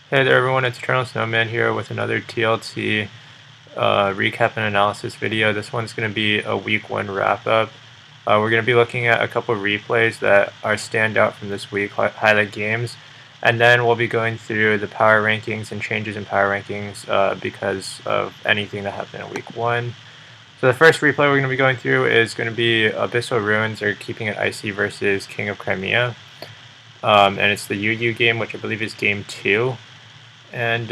Hey there everyone, it's Eternal Snowman here with another TLT recap and analysis video. This one's going to be a week 1 wrap-up. We're going to be looking at a couple of replays that are standout from this week, highlight games, and then we'll be going through the power rankings and changes in power rankings because of anything that happened in week 1. So the first replay we're going to be going through is going to be Abyssal Ruins or Keeping It Icy versus King of Crimea. And it's the UU game, which I believe is game 2. And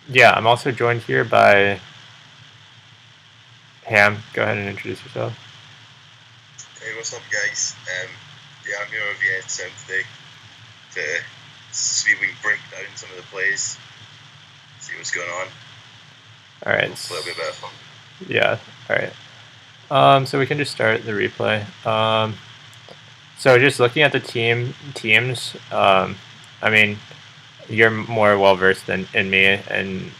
yeah, I'm also joined here by Ham. Go ahead and introduce yourself. Hey, what's up, guys? Yeah, I'm here with you Sam today to see if we can break down some of the plays, see what's going on. All right. Hopefully it'll be a bit of fun. Yeah. All right. So we can just start the replay. So just looking at the teams, I mean, you're more well versed than in me and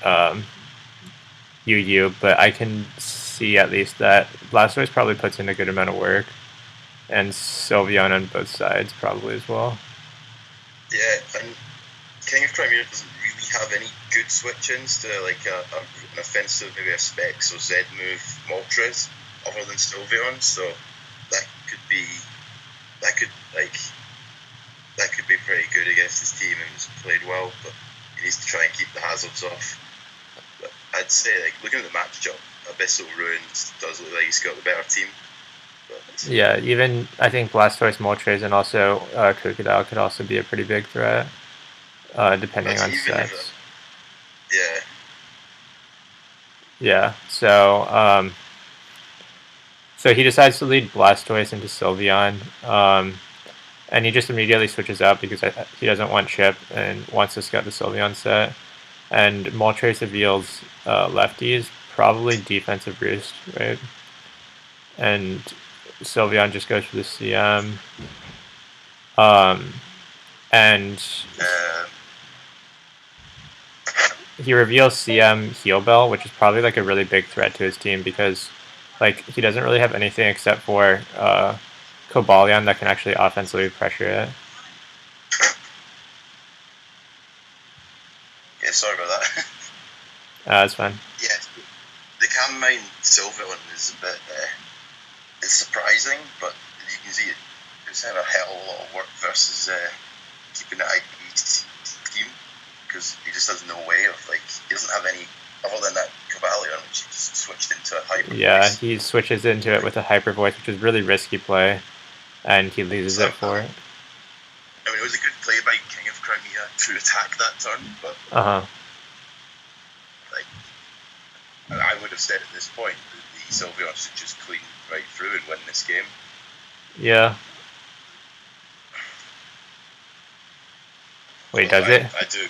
UU, but I can see at least that Blastoise probably puts in a good amount of work, and Sylveon on both sides probably as well. Yeah, and King of Crimea doesn't really have any good switch-ins to like an offensive, maybe a Specs or Z move Moltres other than Sylveon, so that could be pretty good against his team and he's played well, but he needs to try and keep the hazards off. But I'd say, like, looking at the matchup, Abyssal Ruins does look like he's got the better team. But yeah, even I think Blastoise, Moltres, and also Crocodile could also be a pretty big threat, depending on sets. Yeah. Yeah. So he decides to lead Blastoise into Sylveon, and he just immediately switches out because he doesn't want Chip and wants to scout the Sylveon set. And Moltres reveals lefties, probably defensive roost, right? And Sylveon just goes for the CM. And he reveals CM Heal Bell, which is probably like a really big threat to his team because like he doesn't really have anything except for Cobalion that can actually offensively pressure it. Yeah, sorry about that. That's fine. Yeah, the can mine Sylveon is a bit it's surprising, but you can see it's had a hell of a lot of work versus keeping the IP team because he just has no way of he doesn't have any other than that Cobalion, which he just switched into a hyper. Yeah, he switches into it with a hyper voice, which is really risky play, and he loses it for it. I mean, it was a good play by King of Crimea to attack that turn, but I would have said at this point that the Sylveon should just clean right through and win this game. Yeah. Wait, does it? I do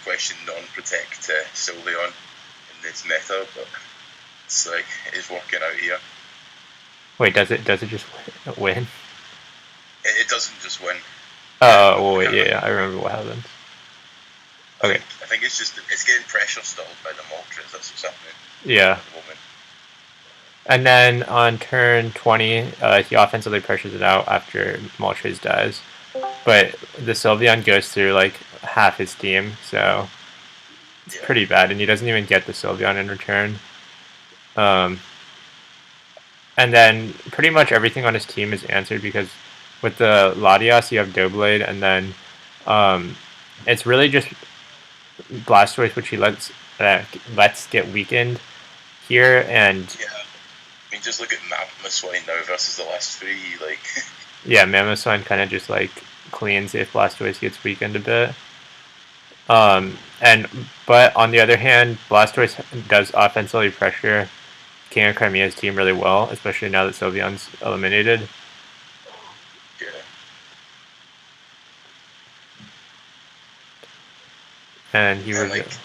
question non-protect Sylveon in this meta, but it's like it's working out here. Wait, does it just win? It doesn't just win. Oh, wait, yeah, I remember what happened. Okay. I think it's getting pressure stalled by the Moltres. That's what's happening. Yeah. At the moment. And then on turn 20, he offensively pressures it out after Moltres dies. But the Sylveon goes through like half his team, so it's pretty bad, and he doesn't even get the Sylveon in return. And then pretty much everything on his team is answered because with the Latias you have Doublade, and then it's really just Blastoise, which he lets get weakened here, and yeah. I mean, just look at Mamoswine now versus the last three, like. Yeah, Mamoswine kind of just like cleans if Blastoise gets weakened a bit. But on the other hand, Blastoise does offensively pressure King of Crimea's team really well, especially now that Sylveon's eliminated. Yeah. And he was.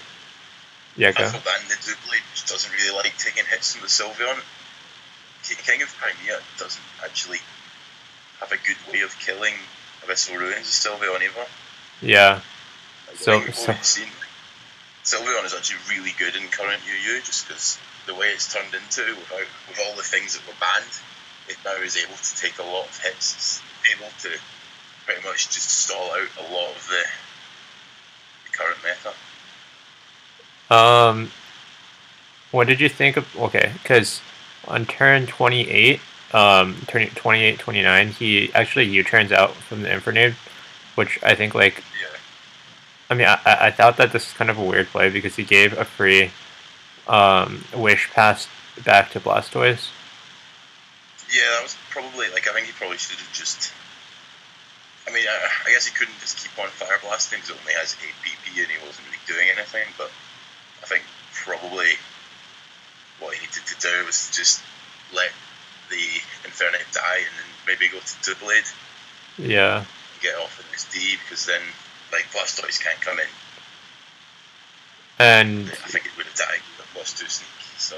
Yeah, go. And the Doublade doesn't really like taking hits from the Sylveon. King of Crimea doesn't actually have a good way of killing Abyssal Ruins Sylveon either. Yeah. Sylveon is actually really good in current UU just because the way it's turned into with all the things that were banned, it now is able to take a lot of hits. It's able to pretty much just stall out a lot of the current meta. What did you think of? Okay, because on turn 28, turning 28, 29, he actually U-turns out from the Infernade, which I think like. Yeah. I mean, I thought that this is kind of a weird play because he gave a free wish pass back to Blastoise. Yeah, that was probably like I think he probably should have just. I mean, I guess he couldn't just keep on fire blasting because it only has 8 PP and he wasn't really doing anything. But I think probably what he needed to do was just let the Infernape die and then maybe go to Doublade. Yeah. And get off in this D because then like Blastoise can't come in. And I think it would have died but was too sneaky. So.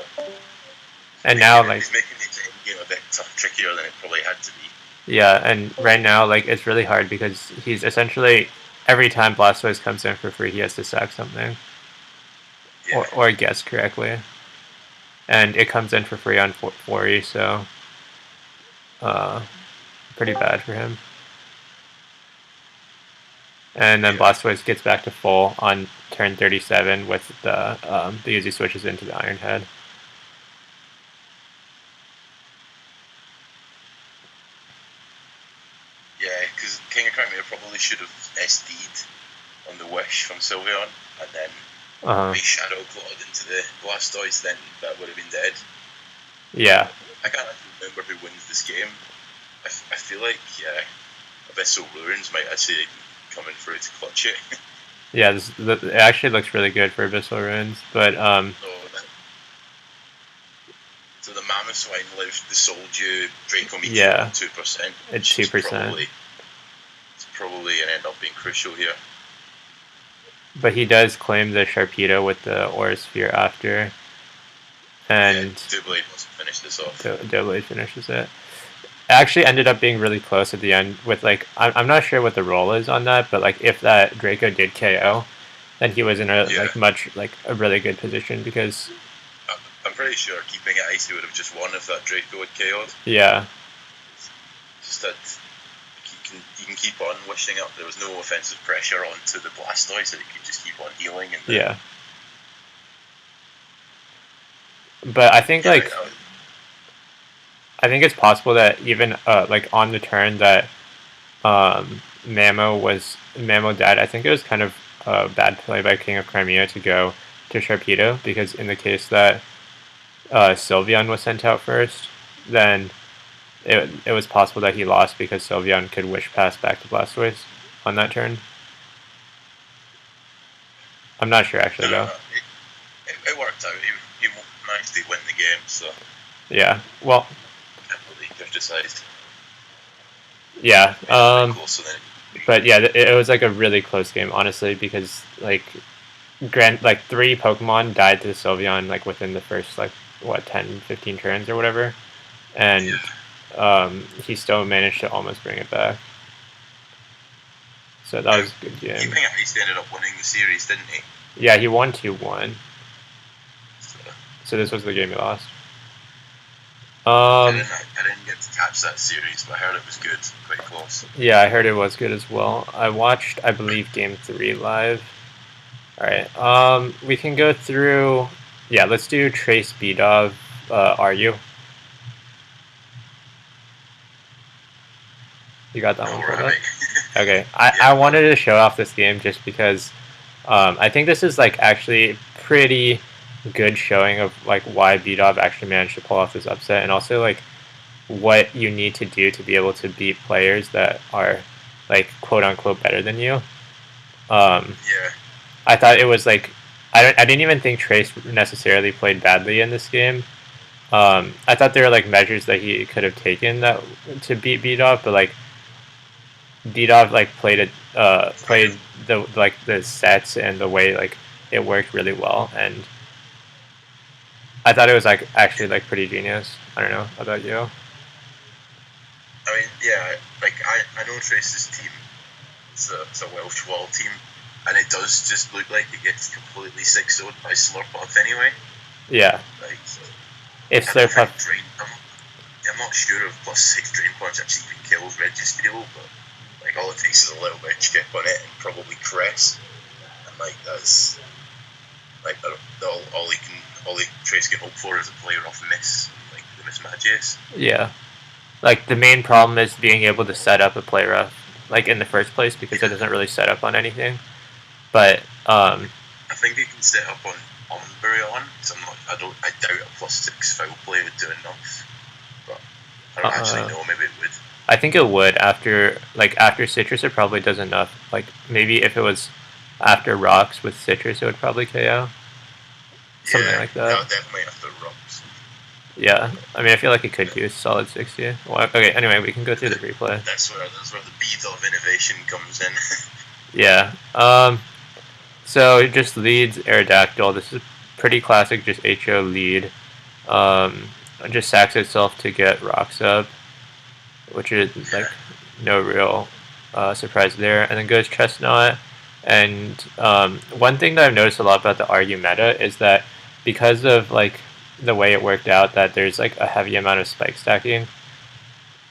And now like he's making the game a bit trickier than it probably had to be. Yeah, and right now like it's really hard because he's essentially every time Blastoise comes in for free, he has to sack something. Yeah. Or guess correctly. And it comes in for free on 40, so pretty bad for him. And then Blastoise gets back to full on turn 37 with the Uzi switches into the Iron Head. Yeah, because King of Crimea probably should have SD'd on the Wish from Sylveon and then Shadow Clawed into the Blastoise, then that would have been dead. Yeah. I can't actually remember who wins this game. I feel like, Abyssal Ruins might actually be coming through to clutch it. Yeah, it actually looks really good for Abyssal Ruins, but So the Mammoth Swine lived the Soldier Draco Meteor yeah, 2%. It's 2%. It's probably going to end up being crucial here. But he does claim the Sharpedo with the Aura Sphere after. And Doublade wants to finish this off. Doublade finishes it. It actually ended up being really close at the end with like I'm not sure what the roll is on that, but like if that Draco did KO, then he was in a a really good position because I'm pretty sure keeping it icy would have just won if that Draco had KO'd. Yeah. Just that you can keep on wishing up. There was no offensive pressure onto the Blastoise, so it could just keep on healing. And yeah. But I think I think it's possible that even like on the turn that Mamo died, I think it was kind of a bad play by King of Crimea to go to Sharpedo, because in the case that Sylveon was sent out first, then it was possible that he lost because Sylveon could wish pass back to Blastoise on that turn. I'm not sure actually though. It worked out. He managed to win the game, so. Yeah. Well. Definitely criticized. Yeah. But yeah, it was like a really close game, honestly, because like 3 Pokemon died to Sylveon like within the first 10, 15 turns or whatever, and he still managed to almost bring it back. So that was a good game. Keeping it ice ended up winning the series, didn't he? Yeah, he won 2-1. So this was the game he lost. I didn't get to catch that series, but I heard it was good, quite close. Yeah, I heard it was good as well. I watched, I believe, Game 3 live. Alright, we can go through... Yeah, let's do Trace Bdov. Are you? You got that one pulled up? Okay, I wanted to show off this game just because I think this is actually pretty good showing of why Bdov actually managed to pull off this upset, and also what you need to do to be able to beat players that are quote unquote better than you. Yeah. I thought it was I didn't even think Trace necessarily played badly in this game. I thought there were measures that he could have taken that to beat Bdov, but Bdov played the sets and the way it worked really well, and I thought it was actually pretty genius. I don't know about you. I mean, yeah, I know Trace's team. It's a Welsh Wall team, and it does just look like it gets completely 6-0'd by Slurpuff anyway. Yeah. If Slurpuff I'm not sure if +6 Drain Punch actually even kills Registeel, but all it takes is a little bit of chip on it and probably crest, and like that's like all Trace can hope for is a player off miss, like the mismatches. Yeah. Like, the main problem is being able to set up a play rough, like, in the first place, because it doesn't really set up on anything. But, I think it can set up on Umbreon, so I doubt a +6 foul play would do enough. But I don't actually know, maybe it would. I think it would after Citrus. It probably does enough. Like, maybe if it was after Rocks with Citrus, it would probably KO. Something like that. No, definitely after Rocks. Yeah, I mean, I feel like it could do solid 60. Well, okay, anyway, we can go through the replay. That's where the beat of innovation comes in. Yeah. So it just leads Aerodactyl. This is pretty classic, just HO lead. It just sacks itself to get Rocks up, which is like no real surprise there. And then goes Chestnut. And one thing that I've noticed a lot about the Argue meta is that because of like the way it worked out, that there's like a heavy amount of spike stacking.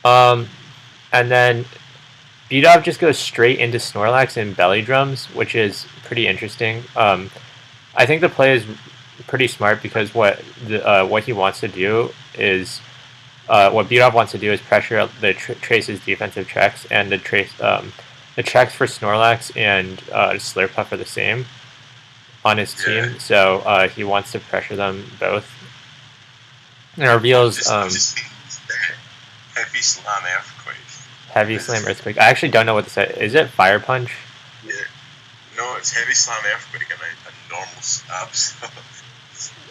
And then Beatov just goes straight into Snorlax and Belly Drums, which is pretty interesting. I think the play is pretty smart because what he wants to do is what Beatov wants to do is pressure the Trace's defensive checks, and the checks for Snorlax and Slurpuff are the same on his team, so he wants to pressure them both. And reveals Heavy Slam Earthquake. Heavy Slam Earthquake. I actually don't know what to say. Is it Fire Punch? Yeah. No, it's Heavy Slam Earthquake and a normal stab.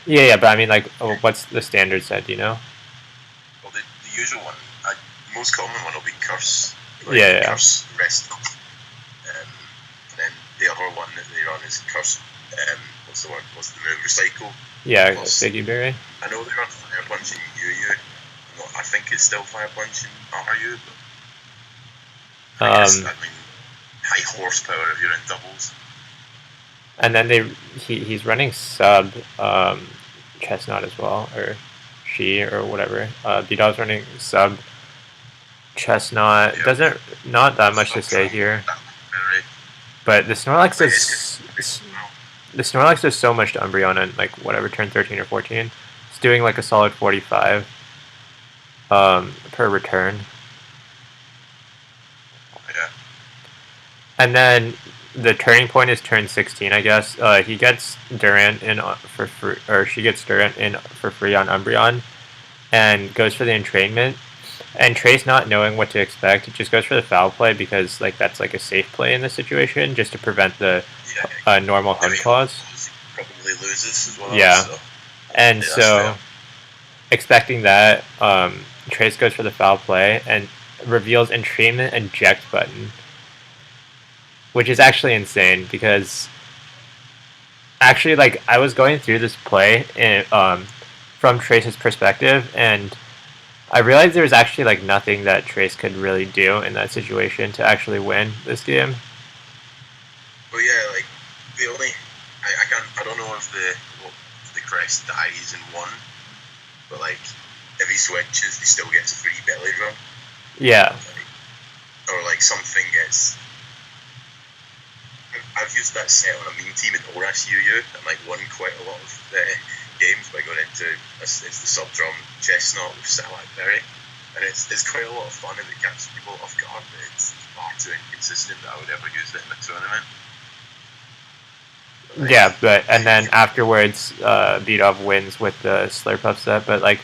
Yeah, but I mean, like, what's the standard set? Do you know? Well, the usual one, most common one will be Curse. Like, Curse, Rest. And then the other one that they run is Curse. What's the move? Recycle. Yeah, Siggy Berry. I know they run Fire Punch in UU. I think it's still Fire Punch in RU, but I mean, high horsepower if you're in doubles. And then he's running sub Chestnut as well, or she, or whatever. Beatdog's running sub Chestnut. Doesn't not that much to say here. But the Snorlax does so much to Umbreon in like whatever turn 13 or 14. It's doing like a solid 45 per return. Yeah. And then the turning point is turn 16, I guess. He gets Durant in for free, or she gets Durant in for free on Umbreon, and goes for the entrainment. And Trace, not knowing what to expect, just goes for the foul play because like that's like a safe play in this situation, just to prevent the normal Hun clause. Probably loses as well. Yeah, so. And so expecting that, Trace goes for the foul play and reveals entrainment eject button, which is actually insane because actually, like, I was going through this play from Trace's perspective, and I realized there was actually like nothing that Trace could really do in that situation to actually win this game. Well, yeah, like the only I don't know if the crest dies in one, but like if he switches, he still gets a free belly drum. Yeah. Or like something gets. I've used that set on a mean team in ORAS UU and like won quite a lot of games by going into it's the sub drum Chestnut with Salak Berry, and it's quite a lot of fun and it catches people off guard, but it's far too inconsistent that I would ever use it in a tournament. Like, yeah, and then afterwards, Beatov wins with the Slurpuff set, but like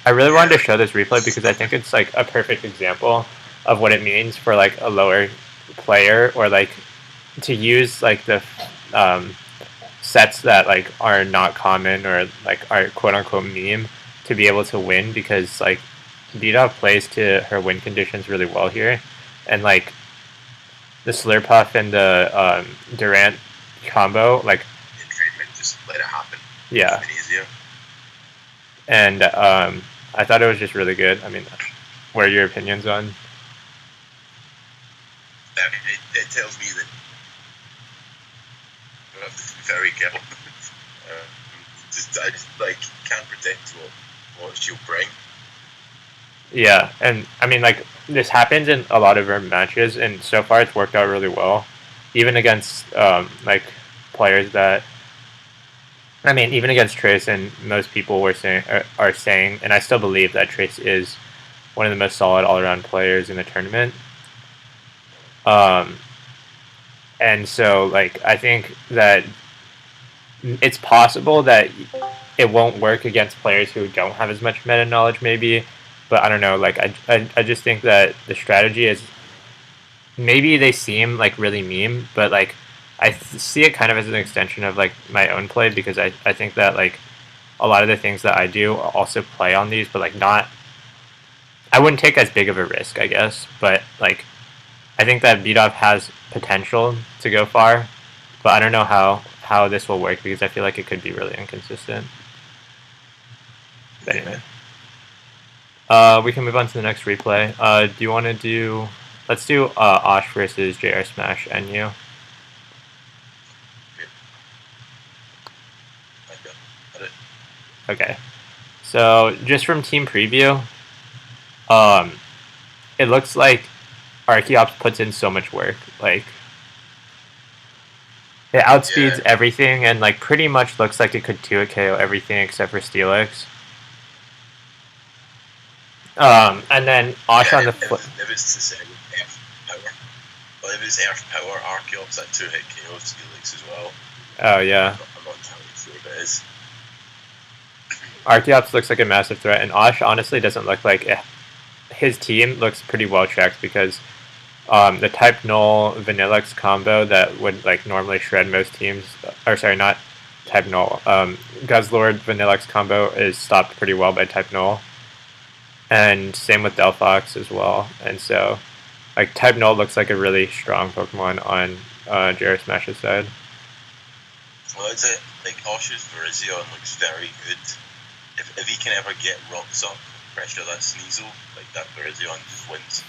I really wanted to show this replay because I think it's like a perfect example of what it means for like a lower player, or like to use like the sets that like are not common or like are quote unquote meme to be able to win, because like Beatov plays to her win conditions really well here, and the Slurpuff and the Durant combo, like treatment, just let it happen. Yeah. It's easier. And I thought it was just really good. I mean, what are your opinions on? It tells me that I have to be very careful. I just like can't predict what she'll bring. Yeah, and I mean, like this happens in a lot of our matches, and so far it's worked out really well, even against like players that. I mean, even against Trace, and most people are saying, and I still believe that Trace is one of the most solid all-around players in the tournament. Um, and so, like, I think that it's possible that it won't work against players who don't have as much meta knowledge, maybe. But I don't know. Like, I just think that the strategy is maybe they seem like really meme, but like see it kind of as an extension of like my own play because I think that like a lot of the things that I do also play on these, but like not. I wouldn't take as big of a risk, I guess. But like, I think that Beat-Off has potential to go far, but I don't know how this will work because I feel like it could be really inconsistent. But anyway, we can move on to the next replay. Do you want to do? Let's do Osh versus JR Smash NU. Okay, so just from team preview, it looks like Archeops puts in so much work. Like, it outspeeds everything and like pretty much looks like it could 2-hit KO everything except for Steelix. And then Osh on the flip. If it's the same Earth Power, well, if it's Earth Power, Archeops that 2-hit KO Steelix as well. Oh yeah. I'm not entirely sure if it is. Archeops looks like a massive threat, and Osh honestly doesn't look like it. His team looks pretty well checked because the Type Null Vanillux combo that would like normally shred most teams, or sorry, not Type Null, Guzzlord Vanillux combo is stopped pretty well by Type Null, and same with Delphox as well. And so, like Type Null looks like a really strong Pokemon on JR Smash's side. Well, is it like Osh's Virizion looks very good. If he can ever get rocks up, pressure that Sneasel, like that Virizion just wins.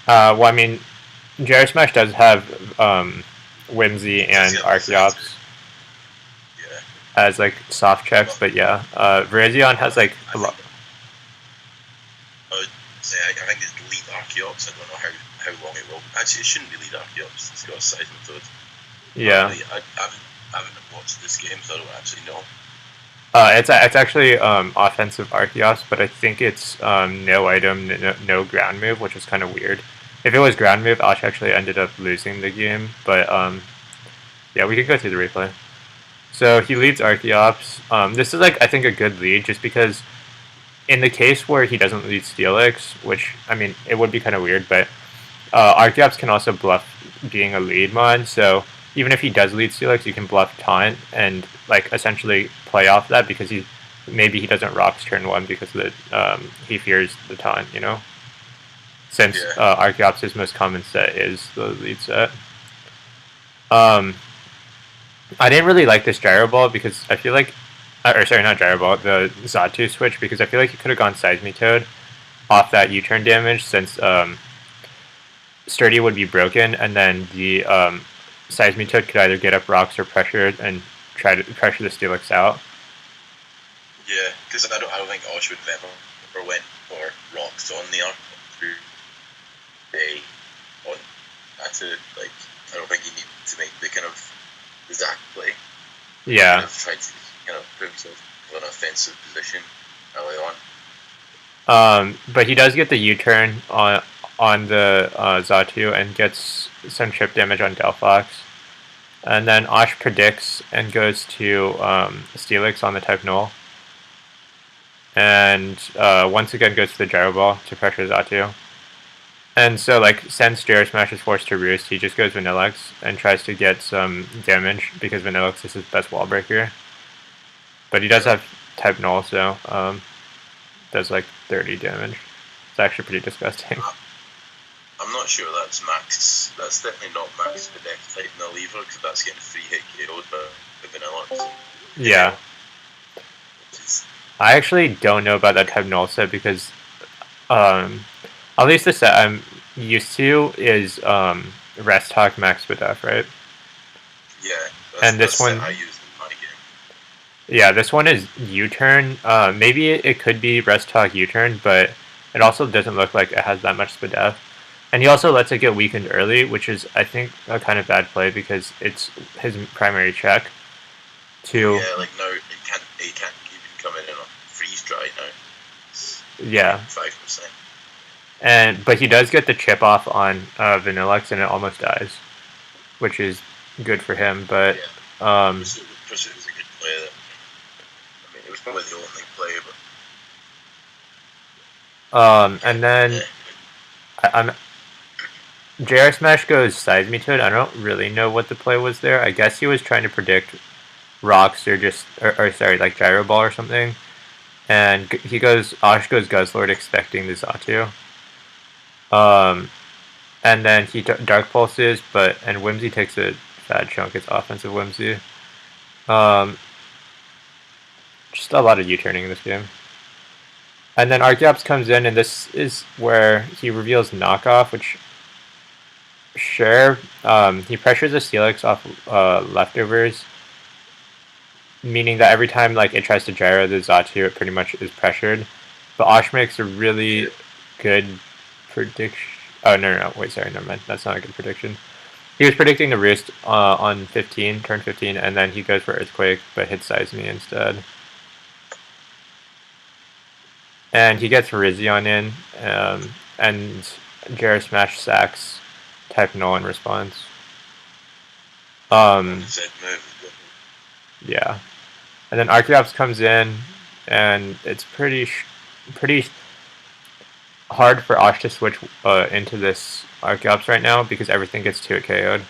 Well, I mean, JR Smash does have Whimsy and Archeops as like soft checks, but yeah, Virizion has like a lot. I think it's lead Archeops. I don't know how long it will. Actually, it shouldn't be lead Archeops. It's got a Seismitoad. Yeah. I haven't watched this game, so I don't actually know. It's actually offensive Archeops, but I think it's no item, no ground move, which is kind of weird. If it was ground move, Osh actually ended up losing the game, but yeah, we could go through the replay. So he leads Archeops. This is like I think a good lead, just because in the case where he doesn't lead Steelix, which I mean it would be kind of weird, but Archeops can also bluff being a lead mod, so even if he does lead Steelix, you can bluff taunt and like essentially play off that because maybe he doesn't rocks turn 1 because of the he fears the taunt, you know. Since Archeops' most common set is the lead set. I didn't really like this Gyro Ball because I feel like, or sorry, not Gyro Ball, the Xatu switch, because I feel like he could have gone Seismitoad off that U-turn damage since Sturdy would be broken, and then the Seismitoad could either get up rocks or pressure and try to pressure the Steelix out. Yeah, because I don't think Osh would have ever went for rocks on the arc through on Atu. Like, I don't think he needed to make the kind of Zac play. Yeah. Kind of tried to kind of put himself in an offensive position early on. But he does get the U-turn on the Xatu and gets some chip damage on Delphox. And then Osh predicts and goes to Steelix on the Type Null. And once again goes to the Gyro Ball to pressure Xatu. And so, like, since JR Smash is forced to roost, he just goes Vanillux and tries to get some damage because Vanillux is his best wall breaker. But he does have Type Null, so does like 30 damage. It's actually pretty disgusting. I'm not sure that's max. That's definitely not max for Death Type Null either, because that's getting 3-hit KO'd by Vanillux. Yeah. I actually don't know about that Type Null set because at least the set I'm used to is Rest Talk Max Spadef, right? Yeah. And this one I use in my game. Yeah, this one is U-turn. Maybe it could be Rest Talk U-turn, but it also doesn't look like it has that much Spadef. And he also lets it get weakened early, which is, I think, a kind of bad play because it's his primary check. Yeah, like now he can't even come in a freeze dry now. Yeah. 5%. But he does get the chip off on Vanillux, and it almost dies, which is good for him. But it was a good play. I mean, it was probably the only play, but and then I'm JR Smash goes Seismitoad. I don't really know what the play was there. I guess he was trying to predict rocks or sorry, like Gyro Ball or something. And Osh goes Guzzlord expecting the Xatu. And then he Dark Pulses, and Whimsy takes a fat chunk. It's offensive Whimsy. Just a lot of U-turning in this game. And then Archeops comes in, and this is where he reveals Knockoff, which, sure, he pressures a Steelix off leftovers, meaning that every time like it tries to gyro the Xatu, it pretty much is pressured. But Osh makes a really good prediction. Oh, no, wait, sorry, never mind. That's not a good prediction. He was predicting the Roost on turn 15, and then he goes for Earthquake, but hits Seisme instead. And he gets Rizion in, and JR Smash sacks type Null in response. Yeah. And then Archeops comes in, and it's pretty hard for Osh to switch into this Archeops right now because everything gets 2 KO'd.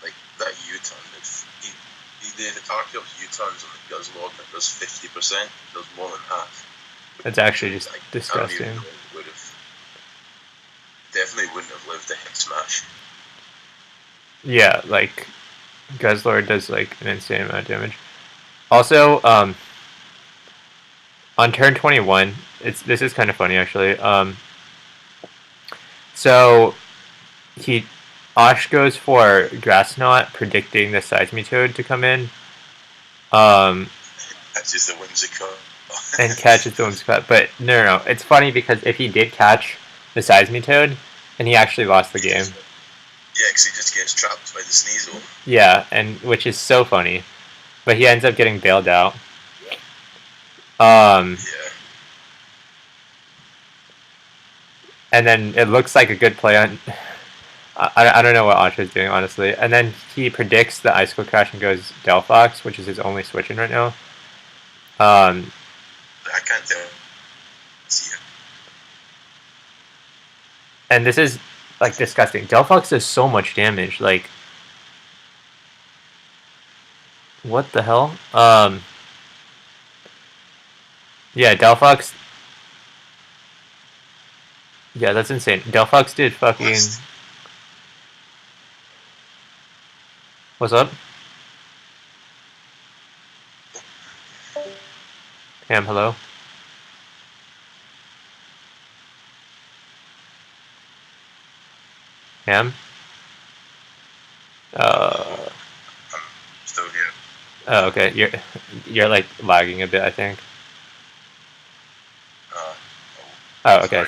Like that U-turn, the Archeops U-turns on the Guzzlord that does 50%, does more than half. It's actually just disgusting. Definitely wouldn't have lived a hit smash. Yeah, like Guzzlord does like an insane amount of damage. Also, on turn 21, this is kind of funny actually. So Osh goes for Grass Knot, predicting the Seismitoad to come in. Catches the Whimsicott. And catches the Whimsicott. But no. It's funny because if he did catch the Seismitoad, and he actually lost the game. Yeah, because he just gets trapped by the Sneasel. Yeah, and which is so funny. But he ends up getting bailed out. Yeah. And then it looks like a good play on... I don't know what Asha is doing, honestly. And then he predicts the Icicle Crash and goes Delphox, which is his only switch in right now. I can't tell. See it. And this is, like, disgusting. Delphox does so much damage, like... What the hell? Yeah, Delphox... Yeah, that's insane. Delphox did fucking... What's up? Ham, hello? Ham? I'm still here. Oh, okay. You're like lagging a bit, I think. Oh, okay.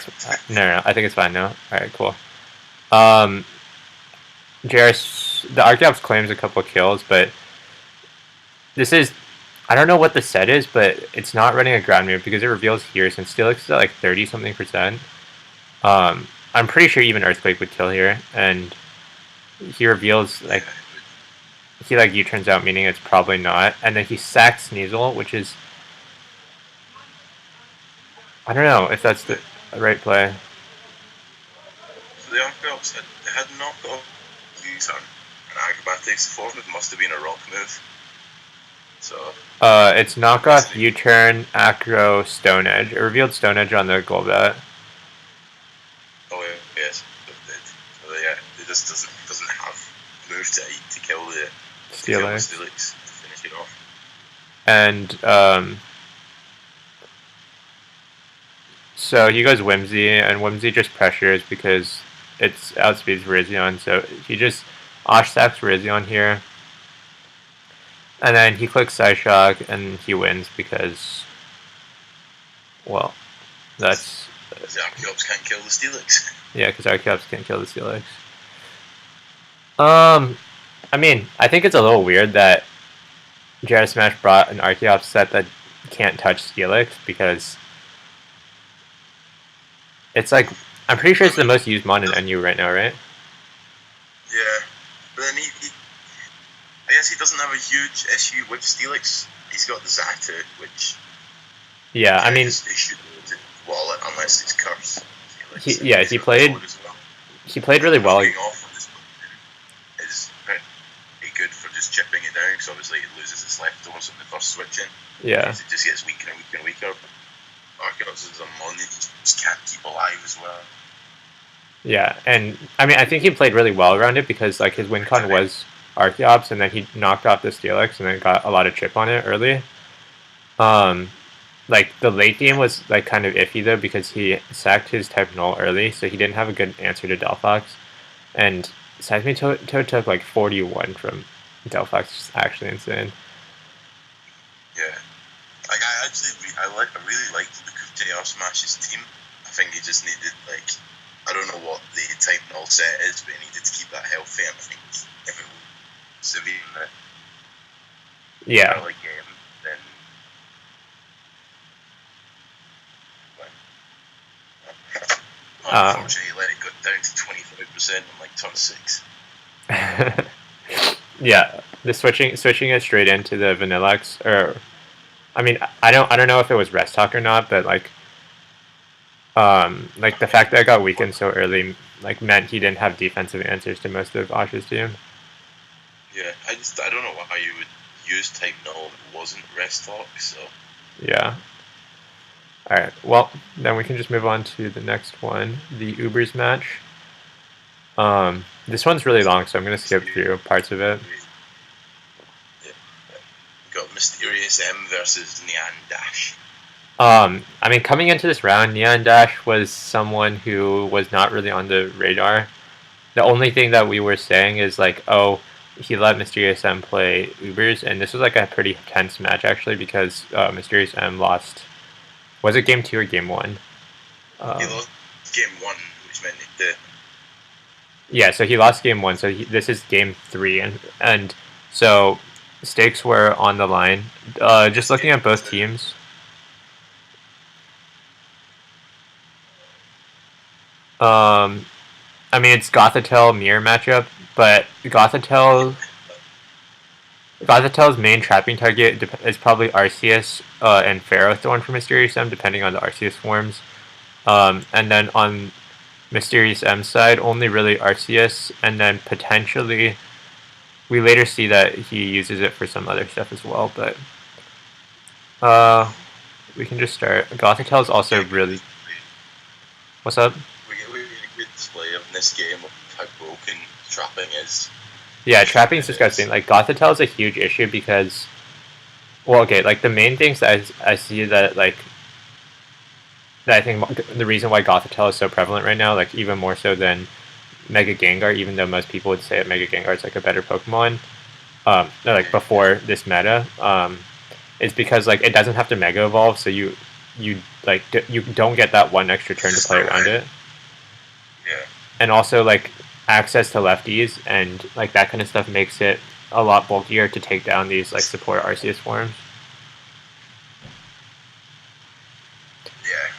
No. I think it's fine now. Alright, cool. The Archeops claims a couple kills, but this is... I don't know what the set is, but it's not running a ground move because it reveals here since Steelix is at like 30-something%. I'm pretty sure even Earthquake would kill here, and he reveals like... He like U-turns out, meaning it's probably not, and then he sacks Sneasel, which is... I don't know if that's the right play. So the Archeops had knockoff U-turn, and Acrobatics forward must have been a rock move. So it's knockoff, U-turn, Acro, Stone Edge. It revealed Stone Edge on the Golbat. Oh yes, so yeah, it just doesn't have a move to kill the Steelix to finish it off. And so he goes Whimsy, and Whimsy just pressures because it's outspeeds Rizion. So he just Osh sacks Rizion here. And then he clicks Psyshock, and he wins because, well, That's The Archeops can't kill the Steelix. yeah, because Archeops can't kill the Steelix. I mean, I think it's a little weird that Jared Smash brought an Archeops set that can't touch Steelix because it's like I'm pretty sure it's the most used mod in NU right now, right? Yeah, but then I guess he doesn't have a huge issue with Steelix. He's got the Zatu, which yeah, I mean, they should wall it unless it's cursed. He played really well. Is pretty good for just chipping it down because obviously it loses its leftovers in the first switching. Yeah, it just gets weaker and weaker and weaker. Archeops is a mon that you just can't keep alive as well. Yeah, and I mean, I think he played really well around it because like his win con was Archeops, and then he knocked off the Steelix, and then got a lot of chip on it early. Like the late game was like kind of iffy though because he sacked his type null early, so he didn't have a good answer to Delphox, and Seismic Toad took like 41 from Delphox, which is actually insane. Yeah, like I really liked the JR Smash's team. I think he just needed I don't know what the type null set is, but he needed to keep that healthy. And I think if it was severe in the early game, then unfortunately let it go down to 25% on like turn 6. Yeah, the switching it straight into the Vanillax, or I mean, I don't know if it was rest talk or not, but like the fact that it got weakened so early like meant he didn't have defensive answers to most of Ash's team. Yeah, I don't know why you would use type null if it wasn't rest talk. So yeah. All right. Well, then we can just move on to the next one, the Ubers match. This one's really long, so I'm gonna skip through parts of it. Yeah. We got Mysterious M versus Neon Dash. I mean, coming into this round, Neon Dash was someone who was not really on the radar. The only thing that we were saying is like, oh, he let Mysterious M play Ubers, and this was like a pretty tense match actually because Mysterious M lost. Was it game 2 or game 1? He lost game 1, which meant the. Yeah, so he lost game 1, so this is game 3, and so stakes were on the line. Just looking at both teams. I mean, it's Gothitelle mirror matchup, but Gothitelle's main trapping target is probably Arceus and Ferrothorn for Mysterious M, depending on the Arceus forms. And then on Mysterious M's side, only really Arceus, and then potentially we later see that he uses it for some other stuff as well, but we can just start. Gothitelle is also really... What's up? We get a good display of this game of how broken trapping is. Yeah, trapping is disgusting. Like, Gothitelle is a huge issue because... Well, okay, like, the main things that I see that, like... That I think the reason why Gothitelle is so prevalent right now, like, even more so than Mega Gengar, even though most people would say that Mega Gengar is, like, a better Pokemon, before this meta, is because, like, it doesn't have to Mega Evolve, so you don't get that one extra turn to play around it. Yeah. And also, like, access to lefties and like that kind of stuff makes it a lot bulkier to take down these like support Arceus forms. Yeah.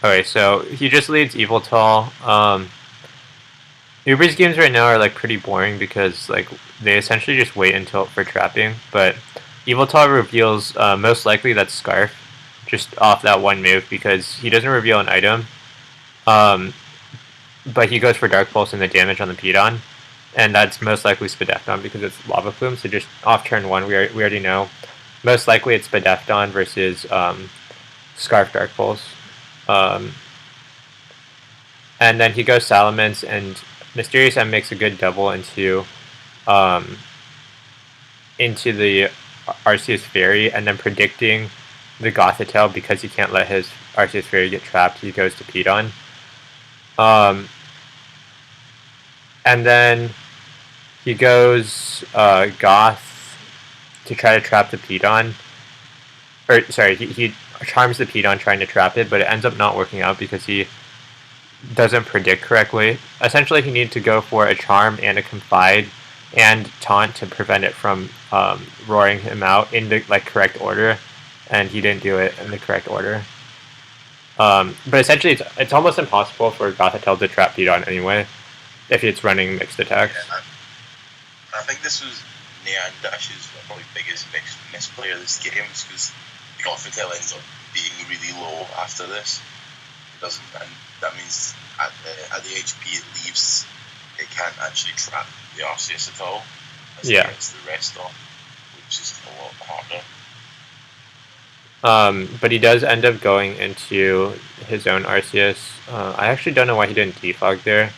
Okay, so he just leads Yveltal. Uber's games right now are like pretty boring because like they essentially just wait until for trapping, but Yveltal reveals most likely that's Scarf just off that one move because he doesn't reveal an item. But he goes for Dark Pulse and the damage on the Pedon, and that's most likely Spadefton because it's Lava Plume, so just off turn 1 we already know. Most likely it's Spadefton versus Scarf Dark Pulse. And then he goes Salamence, and Mysterious M makes a good double into the Arceus Fairy, and then predicting the Gothitelle because he can't let his Arceus Fairy get trapped, he goes to Pedon. And then he goes Goth to try to trap the Pedon. Or sorry, he charms the Pedon trying to trap it, but it ends up not working out because he doesn't predict correctly. Essentially, he needed to go for a charm and a confide and taunt to prevent it from roaring him out in the correct order, and he didn't do it in the correct order. But essentially, it's almost impossible for Gothitelle to trap Pedon anyway if it's running mixed attacks. Yeah, I think this was Neon Dash's probably biggest misplay of this game, because Gothitelle ends up being really low after this. It doesn't, and that means at the HP it leaves, it can't actually trap the Arceus at all. As it gets the rest off, which is a lot harder. But he does end up going into his own Arceus. I actually don't know why he didn't defog there,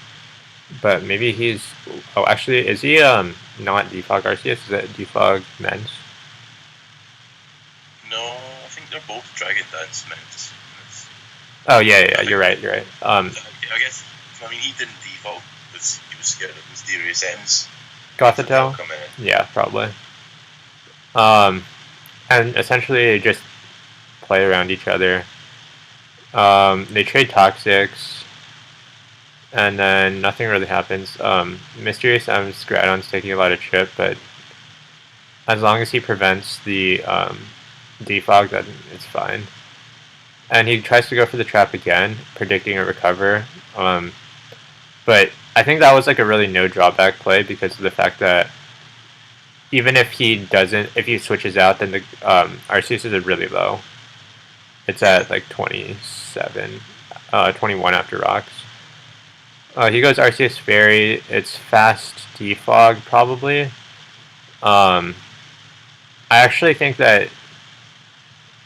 but maybe he's. Oh, actually, is he not defog Arceus? Is it defog Mens? No, I think they're both Dragon Dance Mens. Oh yeah, you're right. I guess, I mean, he didn't default because he was scared of Mysterious Ends. Gothitelle? Yeah, probably. And essentially they just play around each other. They trade Toxics, and then nothing really happens. Mysterious M's Groudon's taking a lot of chip, but as long as he prevents the defog, then it's fine. And he tries to go for the trap again, predicting a recover. But I think that was like a really no drawback play because of the fact that even if he switches out, then the Arceus is really low. It's at like 27, 21 after rocks. He goes Arceus Fairy. It's fast defog probably. I actually think that.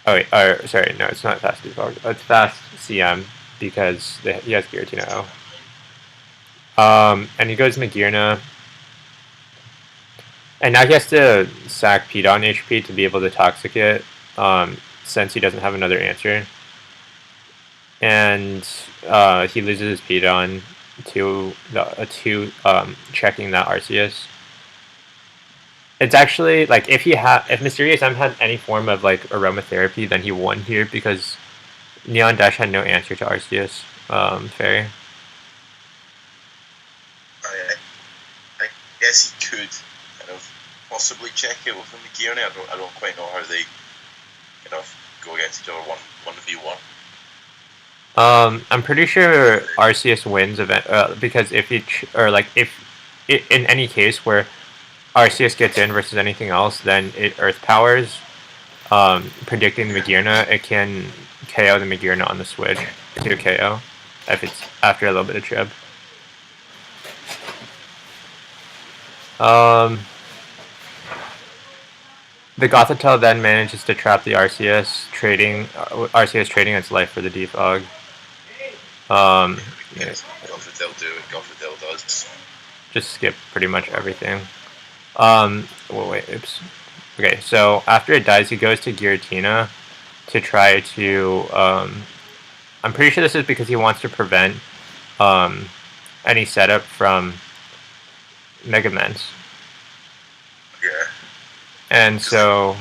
Oh wait, sorry, no, it's not fast defog. It's fast CM because he has Giratina. And he goes Magearna. And now he has to sack Pedon HP to be able to Toxic it, since he doesn't have another answer. And he loses his Pedon to checking that Arceus. It's actually like if Mysterious M had any form of like aromatherapy, then he won here because Neon Dash had no answer to Arceus Fairy. I guess he could kind of possibly check it with the Magearna. I don't quite know how they kind of go against each other 1v1. I'm pretty sure Arceus wins because if in any case where Arceus gets in versus anything else, then it Earth Powers, predicting the Magearna. It can KO the Magearna on the switch to KO if it's after a little bit of trip. The Gothitelle then manages to trap the Arceus, trading its life for the defog. Yes, Gothitelle do it. Gothitelle does. Just skip pretty much everything. Wait, oops. Okay, so after it dies, he goes to Giratina to try to. I'm pretty sure this is because he wants to prevent any setup from Mega Mens. Yeah. And so.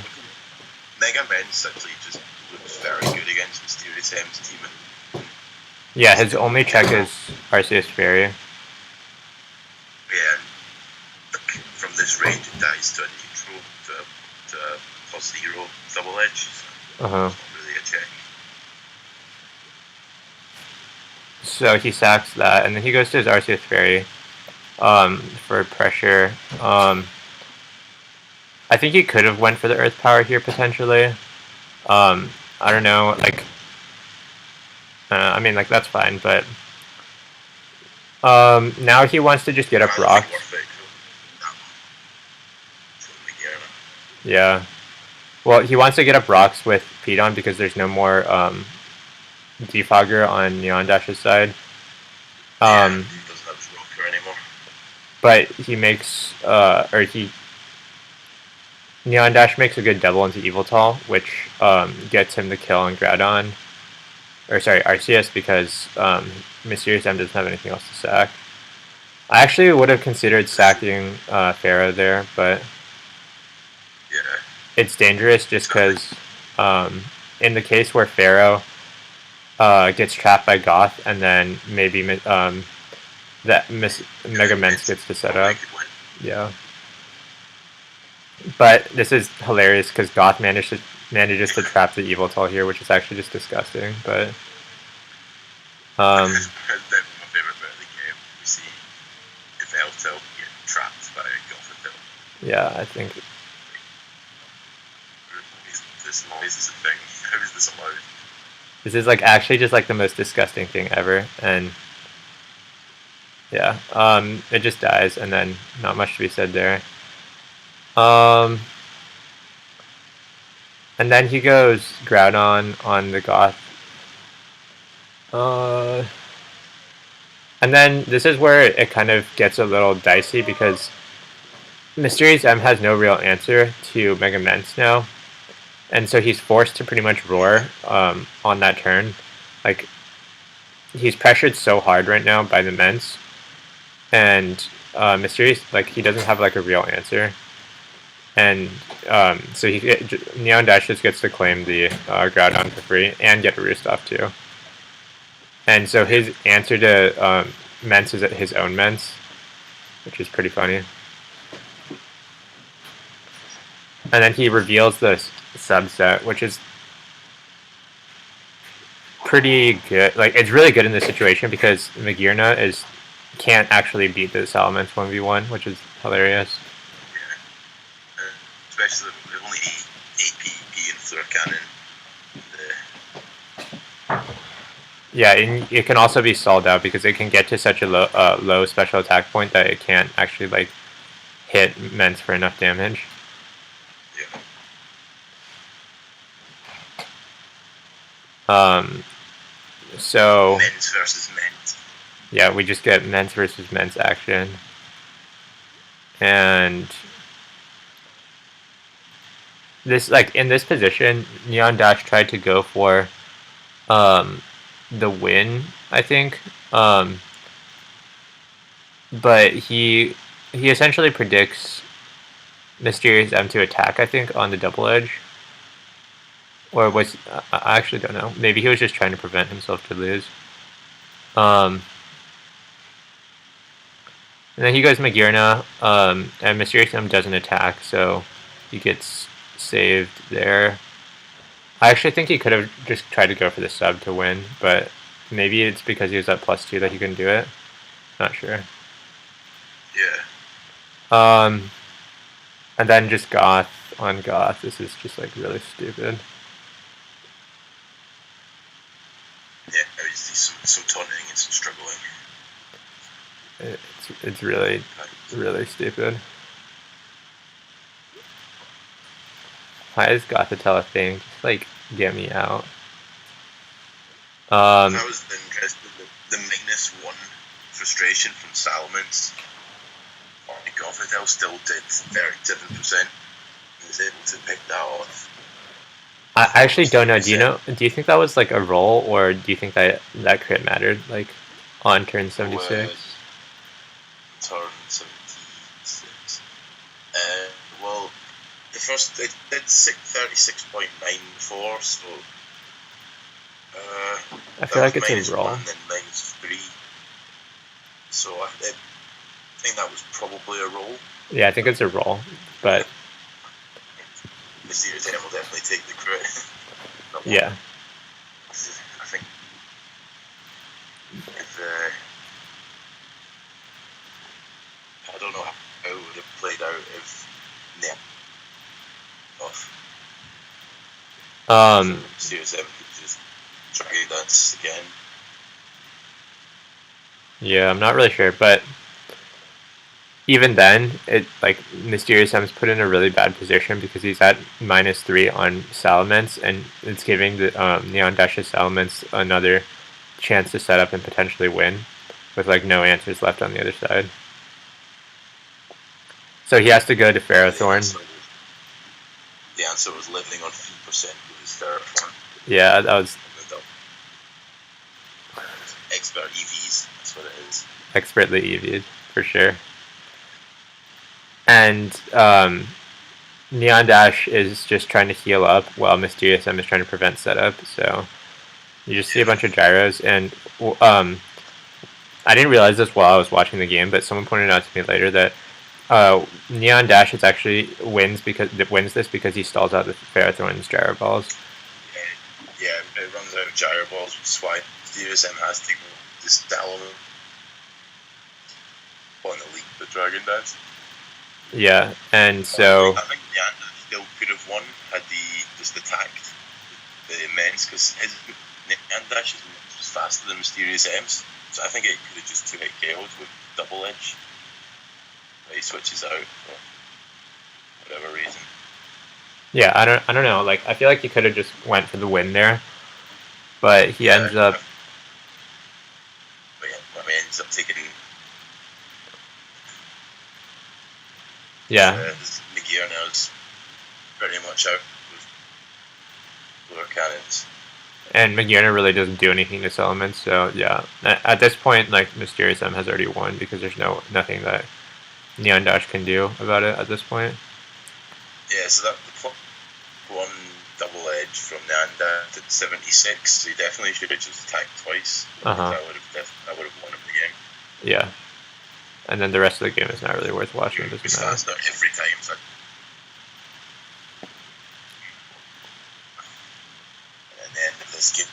Mega Mens actually just looks very good against Mysterious M's team. Yeah, his only check is Arceus Fairy. Yeah, from this range it dies to a neutral, to a +0 double edge. So it's not really a check. So he sacks that, and then he goes to his Arceus Fairy for pressure. I think he could have went for the Earth Power here potentially. I don't know, like. I mean, like, that's fine, but now he wants to just get up rocks. Yeah. Well, he wants to get up rocks with Pedon because there's no more defogger on Neon Dash's side. He doesn't have his rocker anymore. But he makes, Neon Dash makes a good double into Yveltal, which gets him the kill on Groudon. Or sorry, Arceus, because Mysterious M doesn't have anything else to sack. I actually would have considered sacking Pharaoh there, but yeah, it's dangerous just because in the case where Pharaoh gets trapped by Goth, and then maybe Mega Mence gets to set up. Yeah. But this is hilarious because Goth manages to trap the Evil Toll here, which is actually just disgusting. But that's my favorite bit of the game. You see if Elftail can get trapped by Gothitail. Yeah, I think this noise is a thing. How is this allowed? This is like actually just like the most disgusting thing ever, and yeah, it just dies, and then not much to be said there. And then he goes Groudon on the Goth. And then this is where it kind of gets a little dicey because Mysterious M has no real answer to Mega Mence now. And so he's forced to pretty much roar on that turn. Like, he's pressured so hard right now by the Mence. And Mysterious, like, he doesn't have, like, a real answer. And so Neon Dash just gets to claim the Groudon for free and get a Roost off too. And so his answer to Mence is his own Mence, which is pretty funny. And then he reveals the subset, which is pretty good. Like, it's really good in this situation because Magearna can't actually beat the Salamence 1v1, which is hilarious. Yeah. Especially with only AP and Flare Cannon. Yeah, and it can also be stalled out because it can get to such a low special attack point that it can't actually like hit Mence for enough damage. Yeah. So Mence versus Mence. Yeah, we just get Mence versus Mence action, and this in this position, Neon Dash tried to go for the win, I think. But he essentially predicts Mysterious M to attack, I think, on the double edge. Or was I actually don't know. Maybe he was just trying to prevent himself to lose. And then he goes Magearna, and Mysterious M doesn't attack, so he gets saved there. I actually think he could have just tried to go for the sub to win, but maybe it's because he was at +2 that he couldn't do it. Not sure. Yeah. And then just Goth on Goth. This is just like really stupid. Yeah, he's so taunting and so struggling. It's really stupid. Why is Gothitelle a thing? Just like get me out. That was interesting. The -1 frustration from Salamence. Gothitelle still did 37%. He was able to pick that off. I actually don't know. Do you think that was like a roll, or do you think that crit mattered, like on turn 76? Turn 76. Well, the first it did 36.94, so I feel like it's a roll. And then -3. So I think that was probably a roll. Yeah, I think it's a roll, but Mysterious M will definitely take the crit. Yeah. I think if I don't know how it would have played out if Mysterious M could just try dance again. Yeah, I'm not really sure, but even then, Mysterious M's put in a really bad position because he's at -3 on Salamence, and it's giving the Neon Dash's Salamence another chance to set up and potentially win, with like no answers left on the other side. So he has to go to Ferrothorn. The answer was living on 3% with his Ferrothorn. Yeah, that was expert EVs. That's what it is. Expertly EV'd, for sure. And Neon Dash is just trying to heal up while Mysterious M is trying to prevent setup. So you just see a Yeah. bunch of gyros, and I didn't realize this while I was watching the game, but someone pointed out to me later that Neon Dash is actually wins this because he stalls out the Ferrothorn's gyro balls. Yeah, it runs out of gyro balls, which is why Mysterious M has to go this element on the league the Dragon Dance. Yeah, and so I think Neander still could have won had he just attacked the immense, because his Neander is faster than Mysterious M's, so I think it could have just 2-hit KO'd with double edge. But he switches out for whatever reason. yeah, I don't know. Like I feel like he could have just went for the win there, but he ends up. But yeah, I mean, ends up taking. Yeah. Nagira now is pretty much out with lure cannons. And Magierna really doesn't do anything to this element, so yeah. At this point, like Mysterious M has already won because there's nothing that Neon Dash can do about it at this point. Yeah, so that one double edge from Nanda to 76, so he definitely should have just attacked twice. Uh-huh. That would have won him the game. Yeah. And then the rest of the game is not really worth watching. It doesn't matter. Faster every time. So. And the end of this game,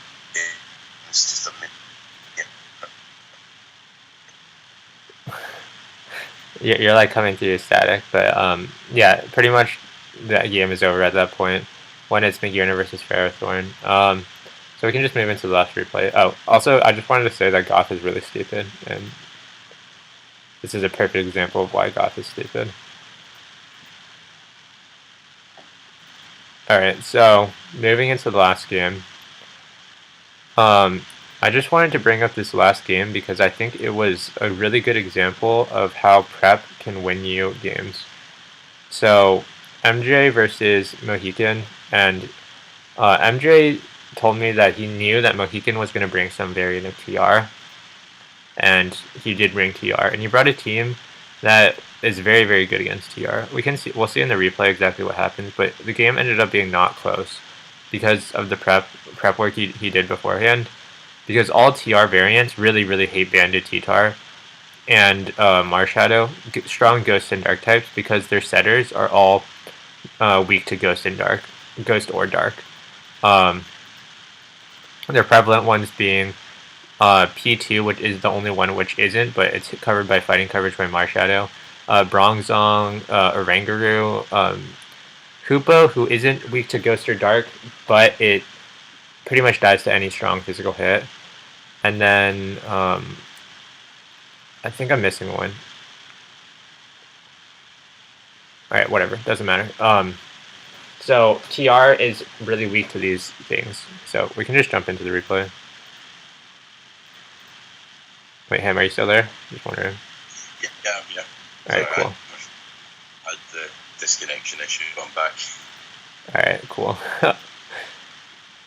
it's just a You're like coming through static, but yeah, pretty much that game is over at that point when it's Magierna versus Ferrothorn. So we can just move into the last replay. Oh, also, I just wanted to say that Goth is really stupid, and this is a perfect example of why Goth is stupid. Alright, so moving into the last game. I just wanted to bring up this last game because I think it was a really good example of how prep can win you games. So, MJ versus Mohican, and MJ told me that he knew that Mohican was going to bring some variant of TR, and he did bring TR, and he brought a team that is very, very good against TR. We'll see in the replay exactly what happens, but the game ended up being not close because of the prep work he did beforehand. Because all TR variants really, really hate Banded T-Tar and Marshadow, strong Ghost and Dark types, because their setters are all weak to Ghost or Dark. Their prevalent ones being P2, which is the only one which isn't, but it's covered by fighting coverage by Marshadow. Bronzong, Oranguru, Hoopo, who isn't weak to Ghost or Dark, but it pretty much dies to any strong physical hit. And then I think I'm missing one. Alright, whatever, doesn't matter. So TR is really weak to these things. So we can just jump into the replay. Wait, Ham, are you still there? Just wondering. Yeah. Alright, cool. I had the disconnection issue. I'm back. Alright, cool. Yeah,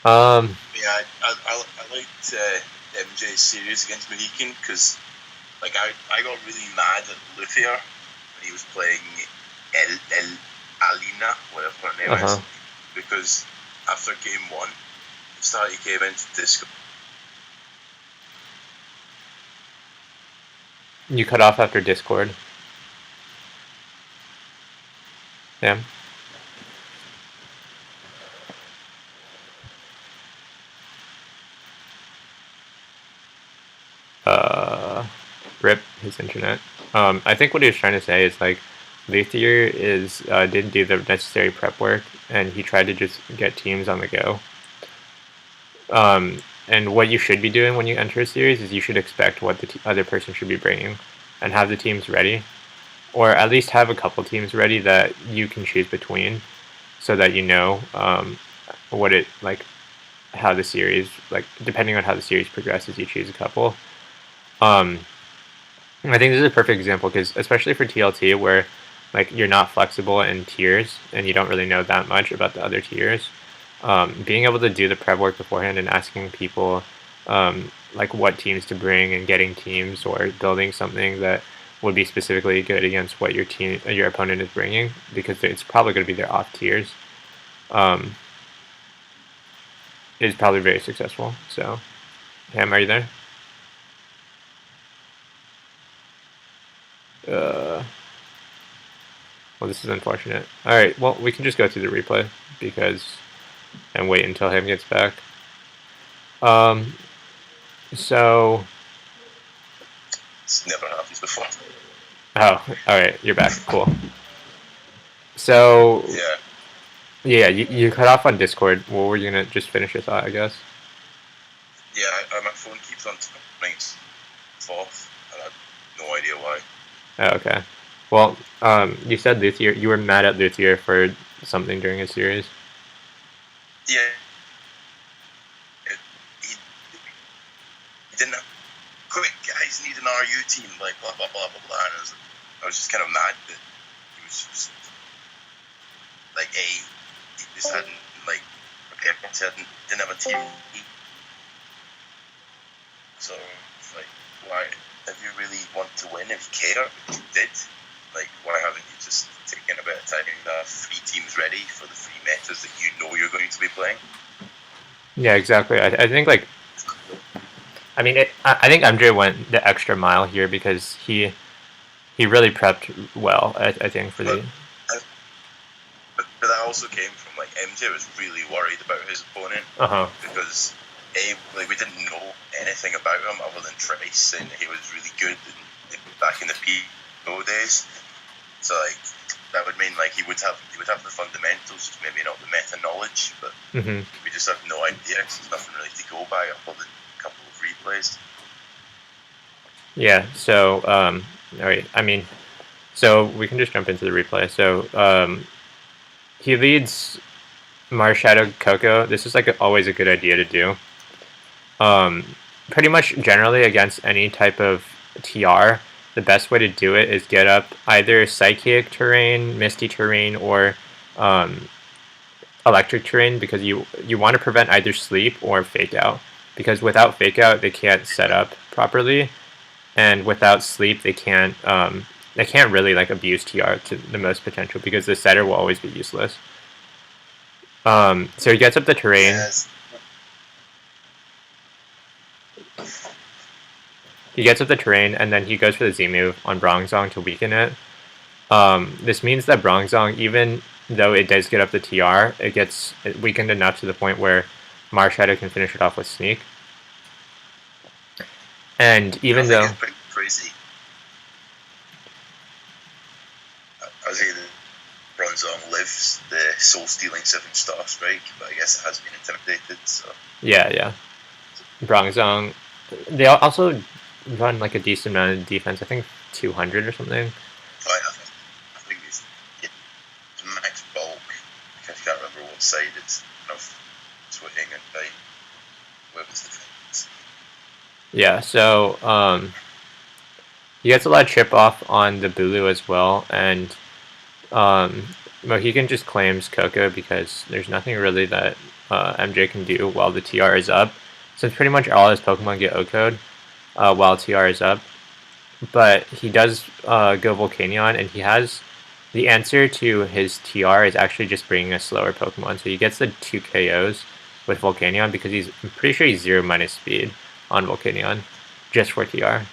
I liked MJ's series against Mohican because, like, I got really mad at Luthier when he was playing Alina, whatever her name is, because after game 1, he came into Discord. You cut off after Discord. Sam? Rip his internet. I think what he was trying to say is, like, Luthier didn't do the necessary prep work, and he tried to just get teams on the go. And what you should be doing when you enter a series is you should expect what the other person should be bringing, and have the teams ready, or at least have a couple teams ready that you can choose between, so that you know how the series, like, depending on how the series progresses, you choose a couple. I think this is a perfect example because, especially for TLT, where like you're not flexible in tiers and you don't really know that much about the other tiers, being able to do the prep work beforehand and asking people like what teams to bring and getting teams or building something that would be specifically good against what your opponent is bringing, because it's probably going to be their off tiers. Is probably very successful. So, Ham, are you there? Well, this is unfortunate. All right, well, we can just go through the replay and wait until Ham gets back. So. It's never happened before. Oh, all right, you're back. Cool. So. Yeah. Yeah, you cut off on Discord. What were you gonna just finish your thought, I guess? Yeah, my phone keeps on turning off, and I have no idea why. Oh, okay. Well, you said Luthier. You were mad at Luthier for something during his series. Yeah. He didn't have, quick guys need an RU team, like blah blah blah blah blah. And I was just kind of mad that he was just like he just hadn't like prepared, didn't have a team. So like, why? If you really want to win, if you care, if you did, like, why haven't you just taken a bit of time to have 3 teams ready for the 3 metas that you know you're going to be playing? Yeah, exactly. I think like, I mean, I think MJ went the extra mile here because he really prepped well. I think for the. But that also came from like MJ was really worried about his opponent because we didn't know anything about him other than Trace, and he was really good back in the PO days. So like that would mean like he would have the fundamentals, just maybe not the meta knowledge, but we just have no idea. So there's nothing really to go by other than a couple of replays. Yeah. So all right. I mean, so we can just jump into the replay. So he leads Marshadow Coco. This is like always a good idea to do. Pretty much generally against any type of TR, the best way to do it is get up either Psychic terrain, Misty terrain, or Electric terrain, because you want to prevent either sleep or fake out. Because without fake out, they can't set up properly, and without sleep, they can't really like abuse TR to the most potential, because the setter will always be useless. So he gets up the terrain. Yes. He gets up the terrain, and then he goes for the Z move on Bronzong to weaken it. This means that Bronzong, even though it does get up the TR, it gets weakened enough to the point where Marshadow can finish it off with Sneak. And even though... It's pretty crazy. I say that Bronzong lives the soul-stealing 7-star strike, but I guess it has been intimidated, so... Yeah. Bronzong... They also run like a decent amount of defense, I think 200 or something. I think it's max bulk. I can't remember what side it's kind of switching and by weapons defense. Yeah, so he gets a lot of chip off on the Bulu as well, and Mohegan just claims Coco because there's nothing really that MJ can do while the TR is up, since pretty much all his Pokemon get O-code while TR is up. But he does go Volcanion, and he has the answer to his TR is actually just bringing a slower Pokemon. So he gets the 2 KOs with Volcanion because I'm pretty sure he's 0- speed on Volcanion just for TR.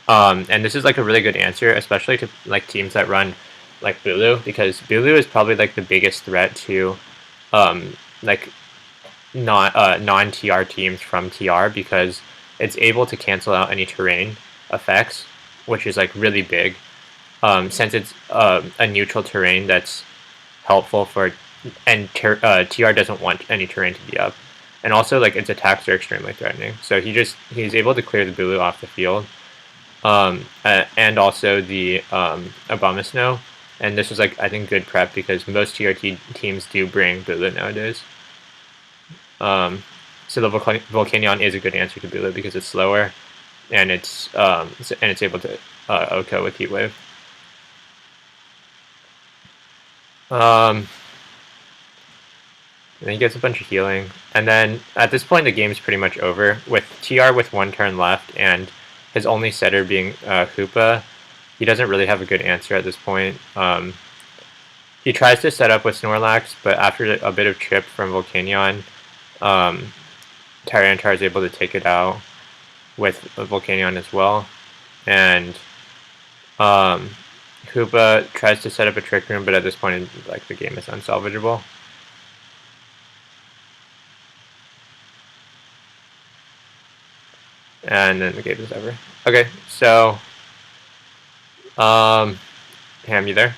And this is like a really good answer, especially to like teams that run like Bulu, because Bulu is probably like the biggest threat to like non-TR teams from TR, because it's able to cancel out any terrain effects, which is like really big, since it's a neutral terrain that's helpful for, and TR doesn't want any terrain to be up, and also like its attacks are extremely threatening. So he's able to clear the Bulu off the field, and also the Abomasnow, and this was like I think good prep because most TRT teams do bring Bulu nowadays. So the Volcanion is a good answer to Bulu because it's slower, and it's able to OHKO with Heat Wave. And he gets a bunch of healing, and then at this point the game's pretty much over with TR with 1 turn left and his only setter being Hoopa, he doesn't really have a good answer at this point. He tries to set up with Snorlax, but after a bit of chip from Volcanion, Tyranitar is able to take it out with Volcanion as well. And Hoopa tries to set up a Trick Room, but at this point, like, the game is unsalvageable. And then the game is over. Okay, so Ham, you there?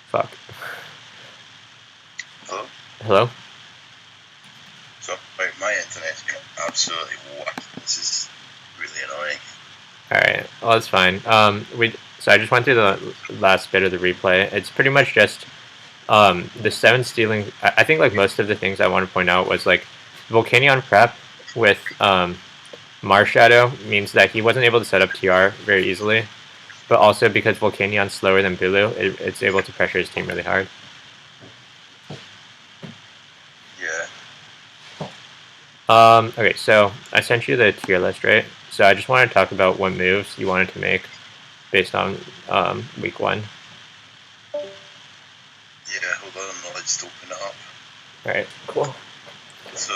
Fuck. Hello? Hello? So, right, my internet's been absolutely whacked. This is really annoying. Alright, well, that's fine. So I just went through the last bit of the replay. It's pretty much just the 7 stealing. I think, like, most of the things I want to point out was, like, Volcanion prep with Marshadow means that he wasn't able to set up TR very easily, but also because Volcanion's slower than Bulu, it's able to pressure his team really hard. Yeah. Okay, so I sent you the tier list, right? So I just want to talk about what moves you wanted to make based on week 1. Yeah, hold on, I'll just open it up. Alright, cool. So,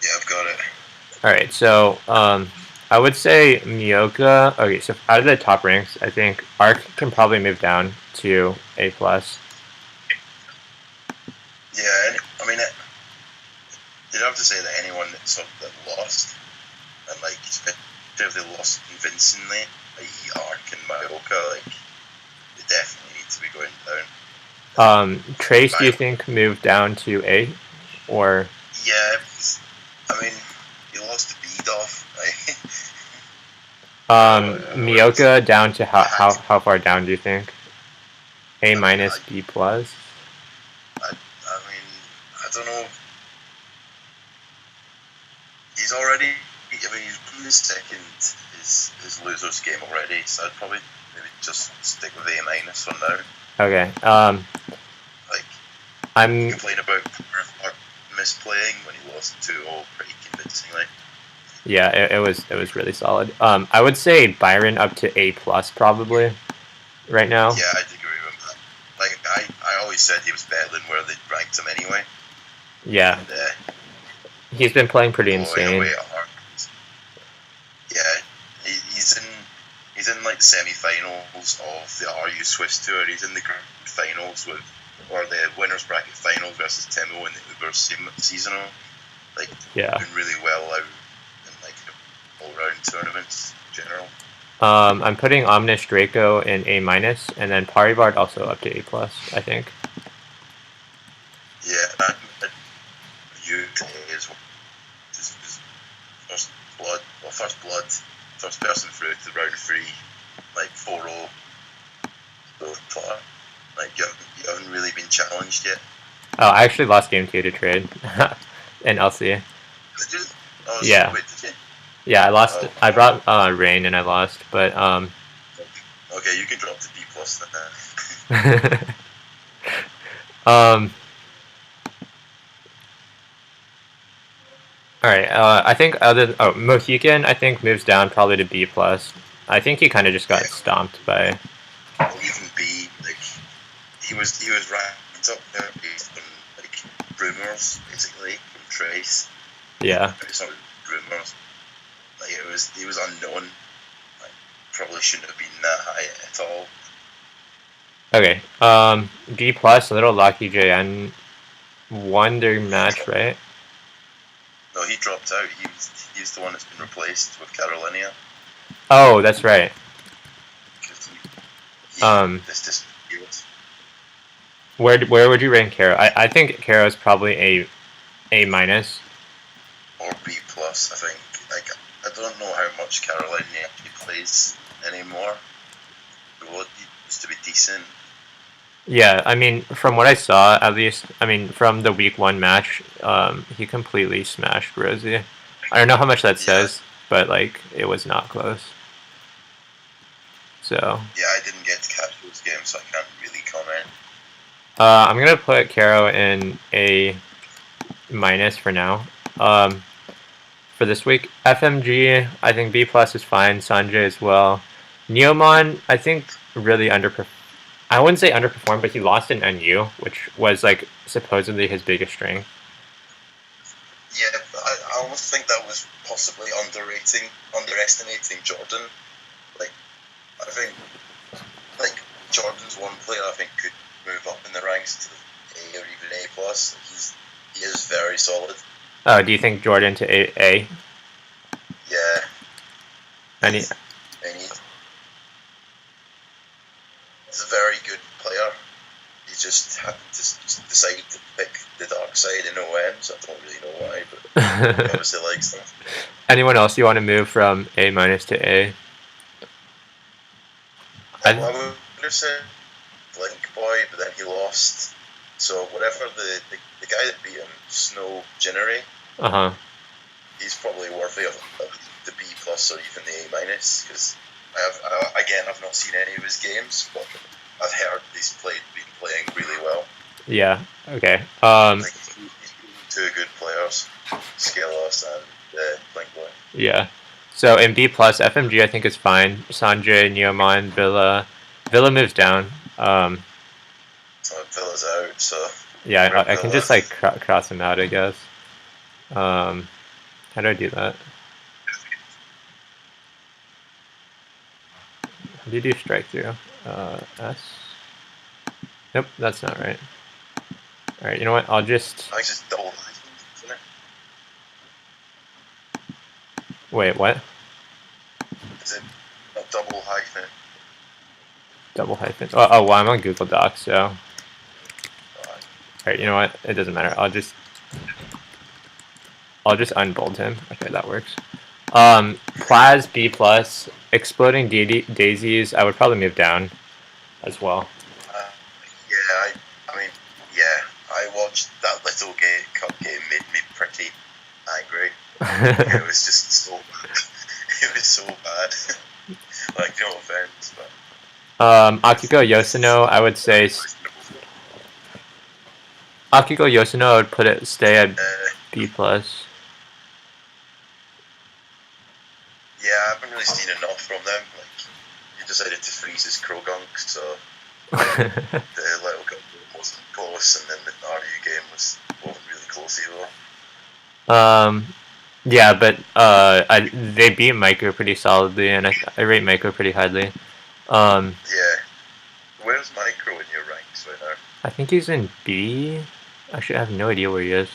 yeah, I've got it. Alright, so I would say Miyoka. Okay, so out of the top ranks, I think Arc can probably move down to A+. Yeah, I mean, you'd have to say that anyone that lost, and like, especially if they lost convincingly, like Arc and Mayoka, like, they definitely need to be going down. Trace, do you think moved down to A, or? Yeah, I mean, you lost to Beedolf. Miyoka down to how far down do you think? A minus, B plus? I mean, I don't know. He's already. I mean, he's won his second his losers game already, so I'd probably maybe just stick with A minus for now. Okay. Like, I'm complain about misplaying when he lost 2-0 pretty convincingly. Yeah, it was really solid. I would say Byron up to A plus probably right now. Yeah, I'd agree with that. Like, I always said he was better than where they ranked him anyway. Yeah. And, he's been playing pretty insane. Yeah, he's in like the semi-finals of the RU Swiss Tour. He's in the grand finals or the winners bracket finals versus Timo in the Uber seasonal. Like, yeah, doing really well out in like all-round tournaments in general. I'm putting Omnish Draco in A minus, and then Paribard also up to A plus, I think. Yeah, you is first person through to round 3, like 4-0 so far. Like, you haven't really been challenged yet. Oh, I actually lost game 2 to trade in LC. Did you? Oh, yeah. So wait, did you? Yeah, I lost. Oh, I brought Rain and I lost, but Okay, you can drop to B plus then. All right. I think Mohican, I think, moves down probably to B plus. I think he kind of just got stomped by. Even B, like he was ranked up there based on like rumors, basically from Trace. Yeah. It's not rumors. Like he was unknown. Like, probably shouldn't have been that high at all. Okay. B plus. Little Lucky JN won their match, right? No, he dropped out. He's the one that's been replaced with Carolina. Oh, that's right. This where would you rank Karo? I think Karo is probably A minus or B plus. I think. Like, I don't know how much Carolina actually plays anymore. Well, it used to be decent. Yeah, I mean, from what I saw, at least, I mean, from the week 1 match, he completely smashed Rosie. I don't know how much that says, but, like, it was not close. So. Yeah, I didn't get to catch those games, so I can't really comment. I'm gonna put Caro in A minus for now. For this week, FMG, I think B plus is fine. Sanjay as well. Neomon, I think really underperformed. I wouldn't say underperformed, but he lost in NU, which was like supposedly his biggest strength. Yeah, I almost think that was possibly underestimating Jordan. Like, I think, like, Jordan's one player I think could move up in the ranks to A or even A plus. He is very solid. Oh, do you think Jordan to A? Yeah. Any? He's a very good player. He just happened to decide to pick the dark side in OM, so I don't really know why, but he obviously likes them. Anyone else you want to move from A minus to A? I would have said Blink Boy, but then he lost. So whatever the guy that beat him, Snow Ginnery, he's probably worthy of the B plus or even the A minus, because I've not seen any of his games, but I've heard he's been playing really well. Yeah. Okay. Like, he's two good players, Scalos and Blink Boy. Yeah. So in B plus, FMG I think is fine. Sanjay, Neomon, Villa. Villa moves down. Villa's out, so yeah, I can just like cross him out, I guess. How do I do that? How do you do strike through? S. Nope, that's not right. All right, you know what? I'll just. I think it's double hyphen, isn't it? Wait, what? Is it a double hyphen? Double hyphen. Oh, well, I'm on Google Docs, so. Alright, you know what? It doesn't matter. I'll just unbold him. Okay, that works. Plaz B plus. Exploding daisies. I would probably move down as well. Yeah, I watched that little cup game. Made me pretty angry. It was just so bad. It was so bad. Like, no offense, but. Akiko Yoshino, I would say. Akiko Yoshino, I would stay at B plus. Yeah, I haven't really seen enough from them. Like, he decided to freeze his Krogunk, so the little cup wasn't close, and then the RU game wasn't really close either. Yeah, but they beat Micro pretty solidly, and I rate Micro pretty highly. Yeah. Where's Micro in your ranks right now? I think he's in B. Actually, I have no idea where he is.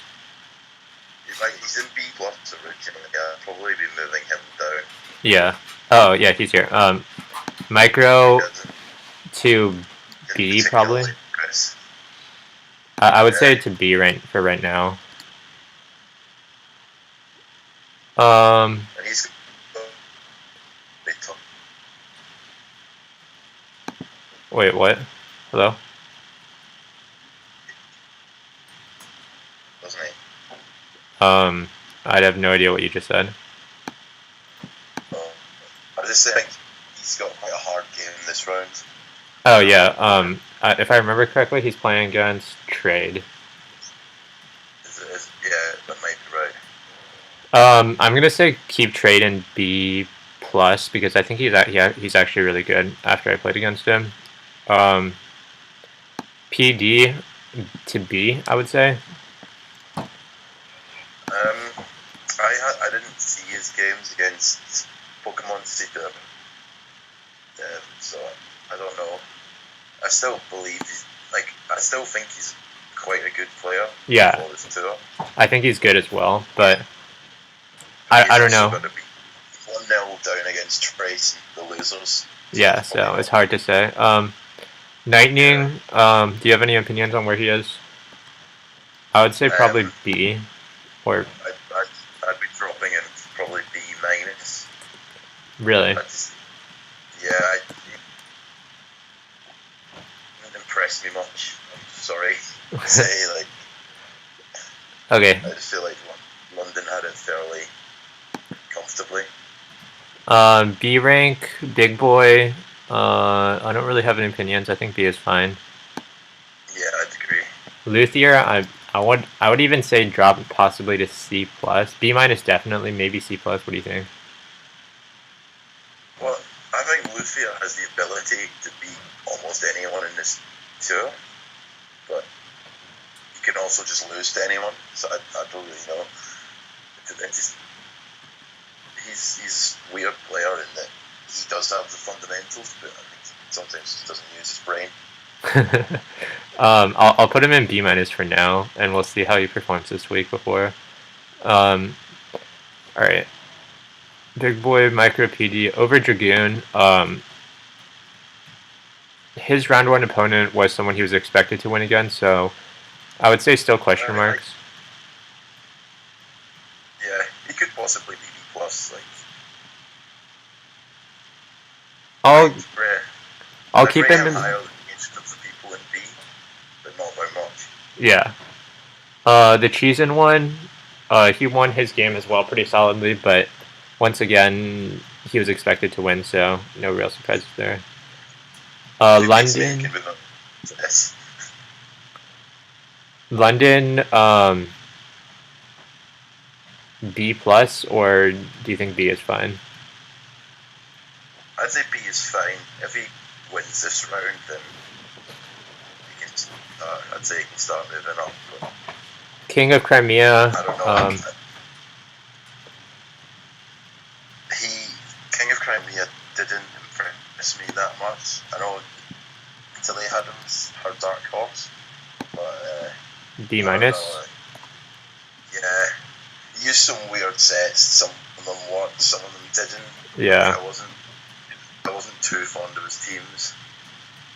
He's in B plus originally. I'd probably be moving him down. Yeah. Oh, yeah, he's here. Micro to B probably. I would say to B for right now. And he's Wait, what? Hello? Wasn't he? I'd have no idea what you just said. I was just saying he's got quite a hard game this round. Oh yeah. If I remember correctly, he's playing against Trade. Yeah, that might be right. I'm gonna say keep Trade in B plus because I think he's actually really good after I played against him. PD to B, I would say. I didn't see his games against Pokemon City, so I don't know. I still believe I still think he's quite a good player. Yeah, I think he's good as well, but I don't know. Going to be 1-0 down against Trace and the losers. Yeah, so it's hard to say. Lightning, do you have any opinions on where he is? I would say probably B, or I'd be dropping him probably B minus. Really? Yeah, he didn't impress me much. I'm sorry to say, Okay. I just feel like London had it fairly comfortably. B rank, big boy. I don't really have any opinions. I think B is fine. Yeah, I'd agree. Luthier, I would even say drop possibly to C plus. B minus definitely, maybe C plus. What do you think? Well, I think Luthier has the ability to beat almost anyone in this tour, but you can also just lose to anyone. So I don't really know. He's a weird player in that he does have the fundamentals, but I think sometimes he doesn't use his brain. I'll put him in B minus for now, and we'll see how he performs this week before. All right, Big Boy Micro PD over Dragoon. His round one opponent was someone he was expected to win against, so I would say still question marks. Yeah, he could possibly be B plus. Like, I'll keep him in higher than most of the people in B, but not by much. Yeah. The Cheesin one, he won his game as well pretty solidly, but once again, he was expected to win, so no real surprises there. London. London, B plus, or do you think B is fine? I'd say B is fine. If he wins this round, then I'd say he can start moving up. But King of Crimea. I don't know. King of Crimea didn't impress me that much. I know Italy had him as her dark horse, but D minus. Yeah, he used some weird sets. Some of them worked, some of them didn't. Yeah. I wasn't too fond of his teams.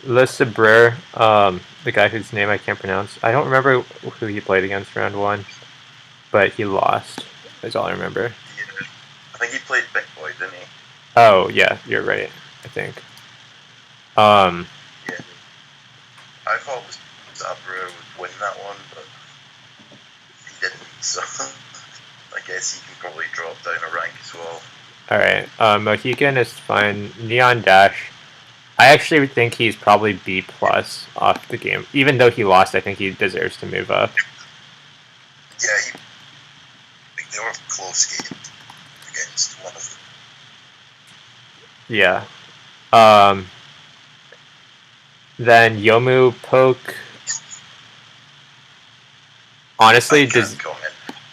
Le Sabreur, the guy whose name I can't pronounce. I don't remember who he played against round one, but he lost. That's all I remember. Yeah. I think he played Big Boy, didn't he? Oh yeah, you're right. I think. Yeah. I thought Sabreur would win that one, but he didn't. So I guess he can probably drop down a rank as well. All right. Mohican is fine. Neon Dash. I actually think he's probably B plus off the game. Even though he lost, I think he deserves to move up. Yeah, they were close games against one of them. Yeah. Then Yomu Poke. Honestly,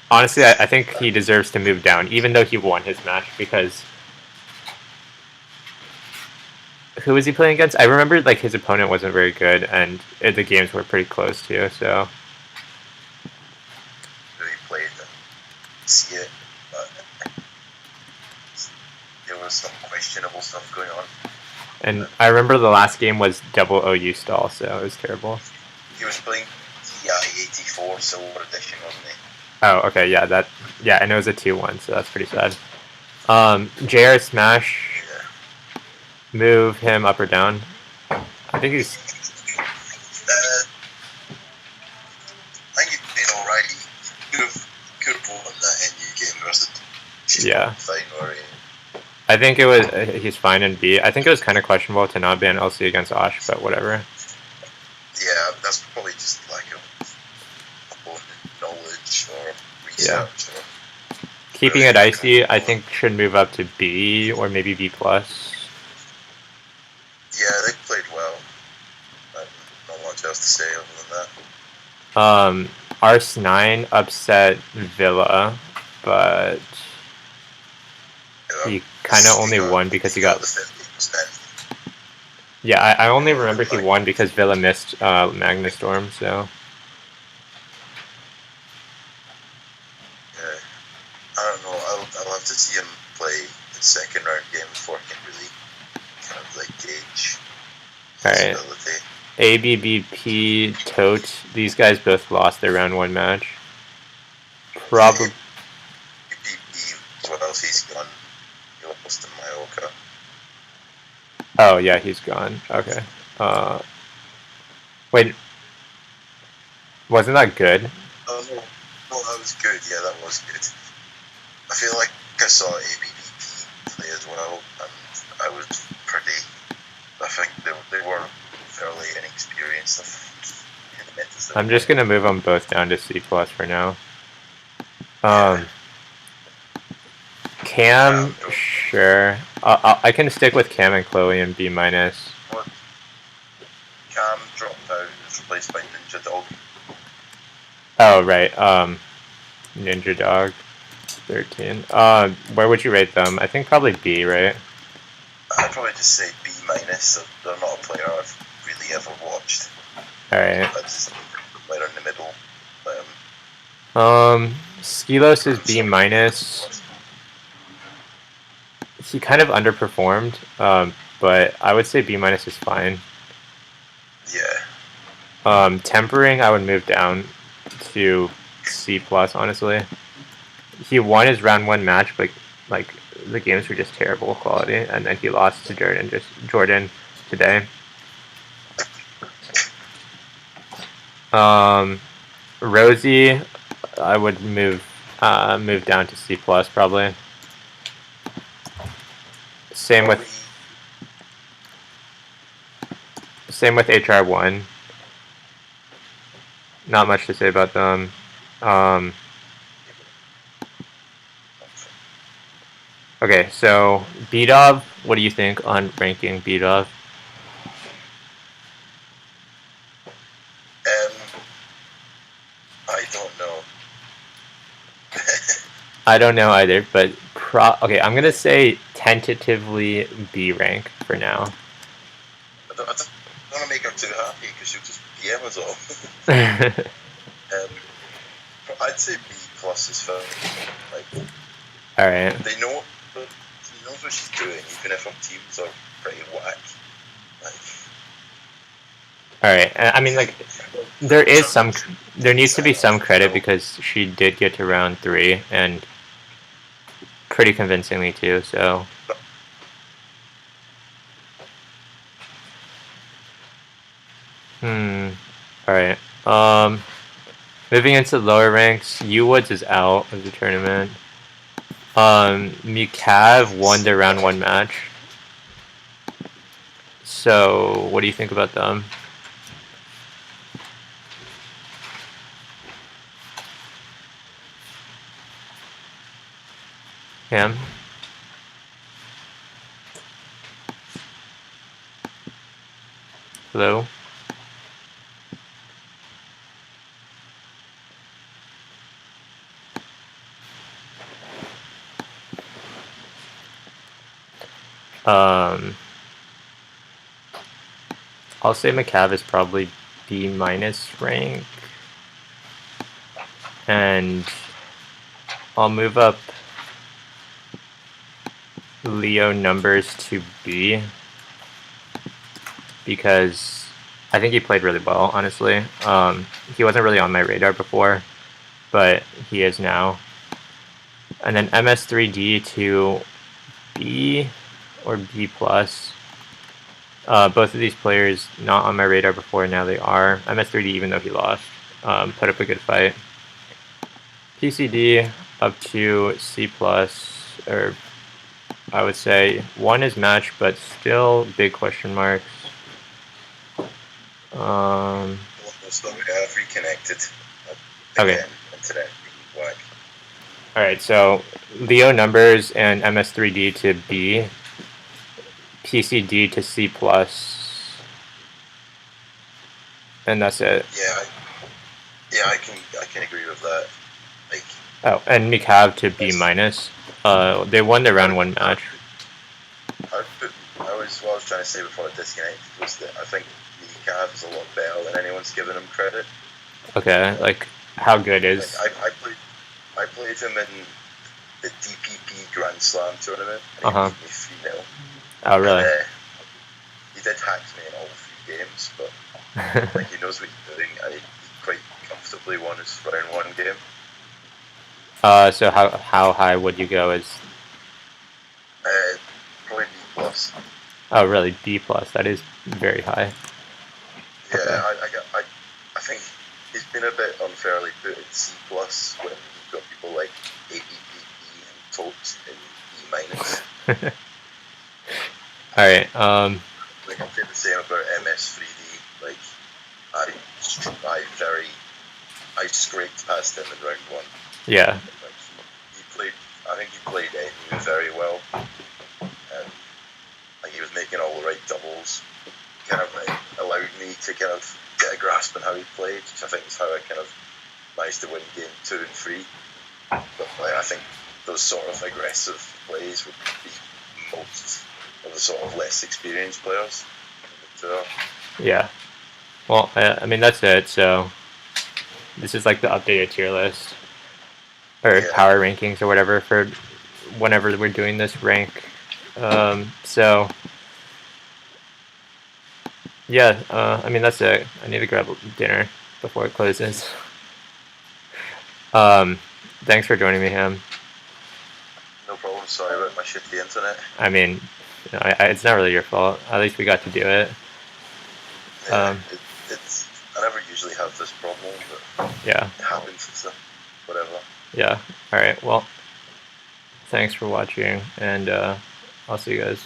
I think he deserves to move down, even though he won his match, because who was he playing against? I remember like his opponent wasn't very good, and the games were pretty close too. So. He played and see it, but there was some questionable stuff going on. And I remember the last game was double OU stall, so it was terrible. He was playing TI-84 Silver Edition, wasn't he? Oh, okay, yeah, I know it was a 2-1, so that's pretty sad. JR Smash. Move him up or down. I think he's. I think he's been alright. Could have won that NU game versus. Yeah. Fine, alright. I think he's fine in B. I think it was kind of questionable to not ban LC against Osh, but whatever. Yeah, that's probably just lack of opponent knowledge or research. Yeah. Keeping it icy, I think should move up to B or maybe B plus. Yeah, they played well. Not much else to say other than that. Ars9 upset Villa, but he kind of only won because he got. Yeah, I only remember he won because Villa missed Magnastorm, so. Yeah, I don't know. I'll have to see him play the second round game before I can really kind of like gauge his ability. ABBP, Tote, these guys both lost their round one match. Probably. What else he's gone? He lost to Mallorca. Oh yeah, he's gone. Okay. Wait. Wasn't that good? Oh no, that was good. Yeah, that was good. I feel like I saw ABBP play as well, and I was pretty. I think they were fairly inexperienced. I'm just gonna move them both down to C plus for now. Yeah. Cam, sure. I can stick with Cam and Chloe and B minus. Cam dropped out, is replaced by Ninja Dog. Oh right. Ninja Dog, 13. Where would you rate them? I think probably B, right? I'd probably just say B minus. They're not a player I've really ever watched. All right. I'd just right in the middle. Skilos is B minus. He kind of underperformed, but I would say B minus is fine. Yeah. Tempering, I would move down to C plus. Honestly, he won his round 1 match, but like the games were just terrible quality, and then he lost to Jordan today. Rosie, I would move down to C plus probably. Same with HR1. Not much to say about them. Okay, so Bdov, what do you think on ranking Bdov? I don't know. I don't know either, but okay, I'm gonna say tentatively B rank for now. I don't want to make her too happy because she'll just DM us all. I'd say B plus is fine. Like, all right. She knows what she's doing, even if her teams are pretty whack. Like, all right. I mean, like, there needs to be some credit because she did get to round 3 and pretty convincingly too. So. All right. Moving into lower ranks, Woods is out of the tournament. Mikav won their round 1 match. So, what do you think about them? Cam? Hello? I'll say Mikav is probably B minus rank. And I'll move up Leo numbers to B because I think he played really well, honestly. He wasn't really on my radar before, but he is now. And then MS3D to B or B plus. Both of these players not on my radar before, now they are. MS3D, even though he lost, put up a good fight. PCD up to C plus, or I would say 1 is match, but still big question marks. I've reconnected. Okay. Internet whack. All right, so Leo numbers and MS3D to B, PCD to C plus, and that's it. Yeah, I can agree with that. Like, oh, and Mikav to B minus. They won their round 1 match. What I was trying to say before I disconnected was that I think Mikav is a lot better than anyone's given him credit. Okay, like how good is? Like, I played him in the DPP Grand Slam tournament. And he beat me 3-0. Oh really? And, he did hack me in all 3 games, but like, he knows what he's doing, and he quite comfortably won his round 1 game. So how high would you go as? Probably B plus. Oh really? B plus? That is very high. Yeah, okay. I think he's been a bit unfairly put at C plus when you've got people like ABPP and Totes in B minus. All right. Like, I feel the same about MS3D. Like, I I scraped past him in round one. Yeah. Like he played, I think he played Emu very well, and like he was making all the right doubles. Kind of allowed me to kind of get a grasp on how he played, which I think is how I kind of managed to win game 2 and 3. But like, I think those sort of aggressive plays would be most of the sort of less experienced players in the tour. Yeah. Well, I mean, that's it. So this is like the updated tier list or power rankings or whatever for whenever we're doing this rank. So yeah, I mean, that's it. I need to grab dinner before it closes. Thanks for joining me, Ham. No problem. Sorry about my shitty internet. I mean, it's not really your fault. At least we got to do it. Yeah, it's. I never usually have this problem, but yeah, it happens. So whatever. Yeah. All right. Well, thanks for watching, and I'll see you guys.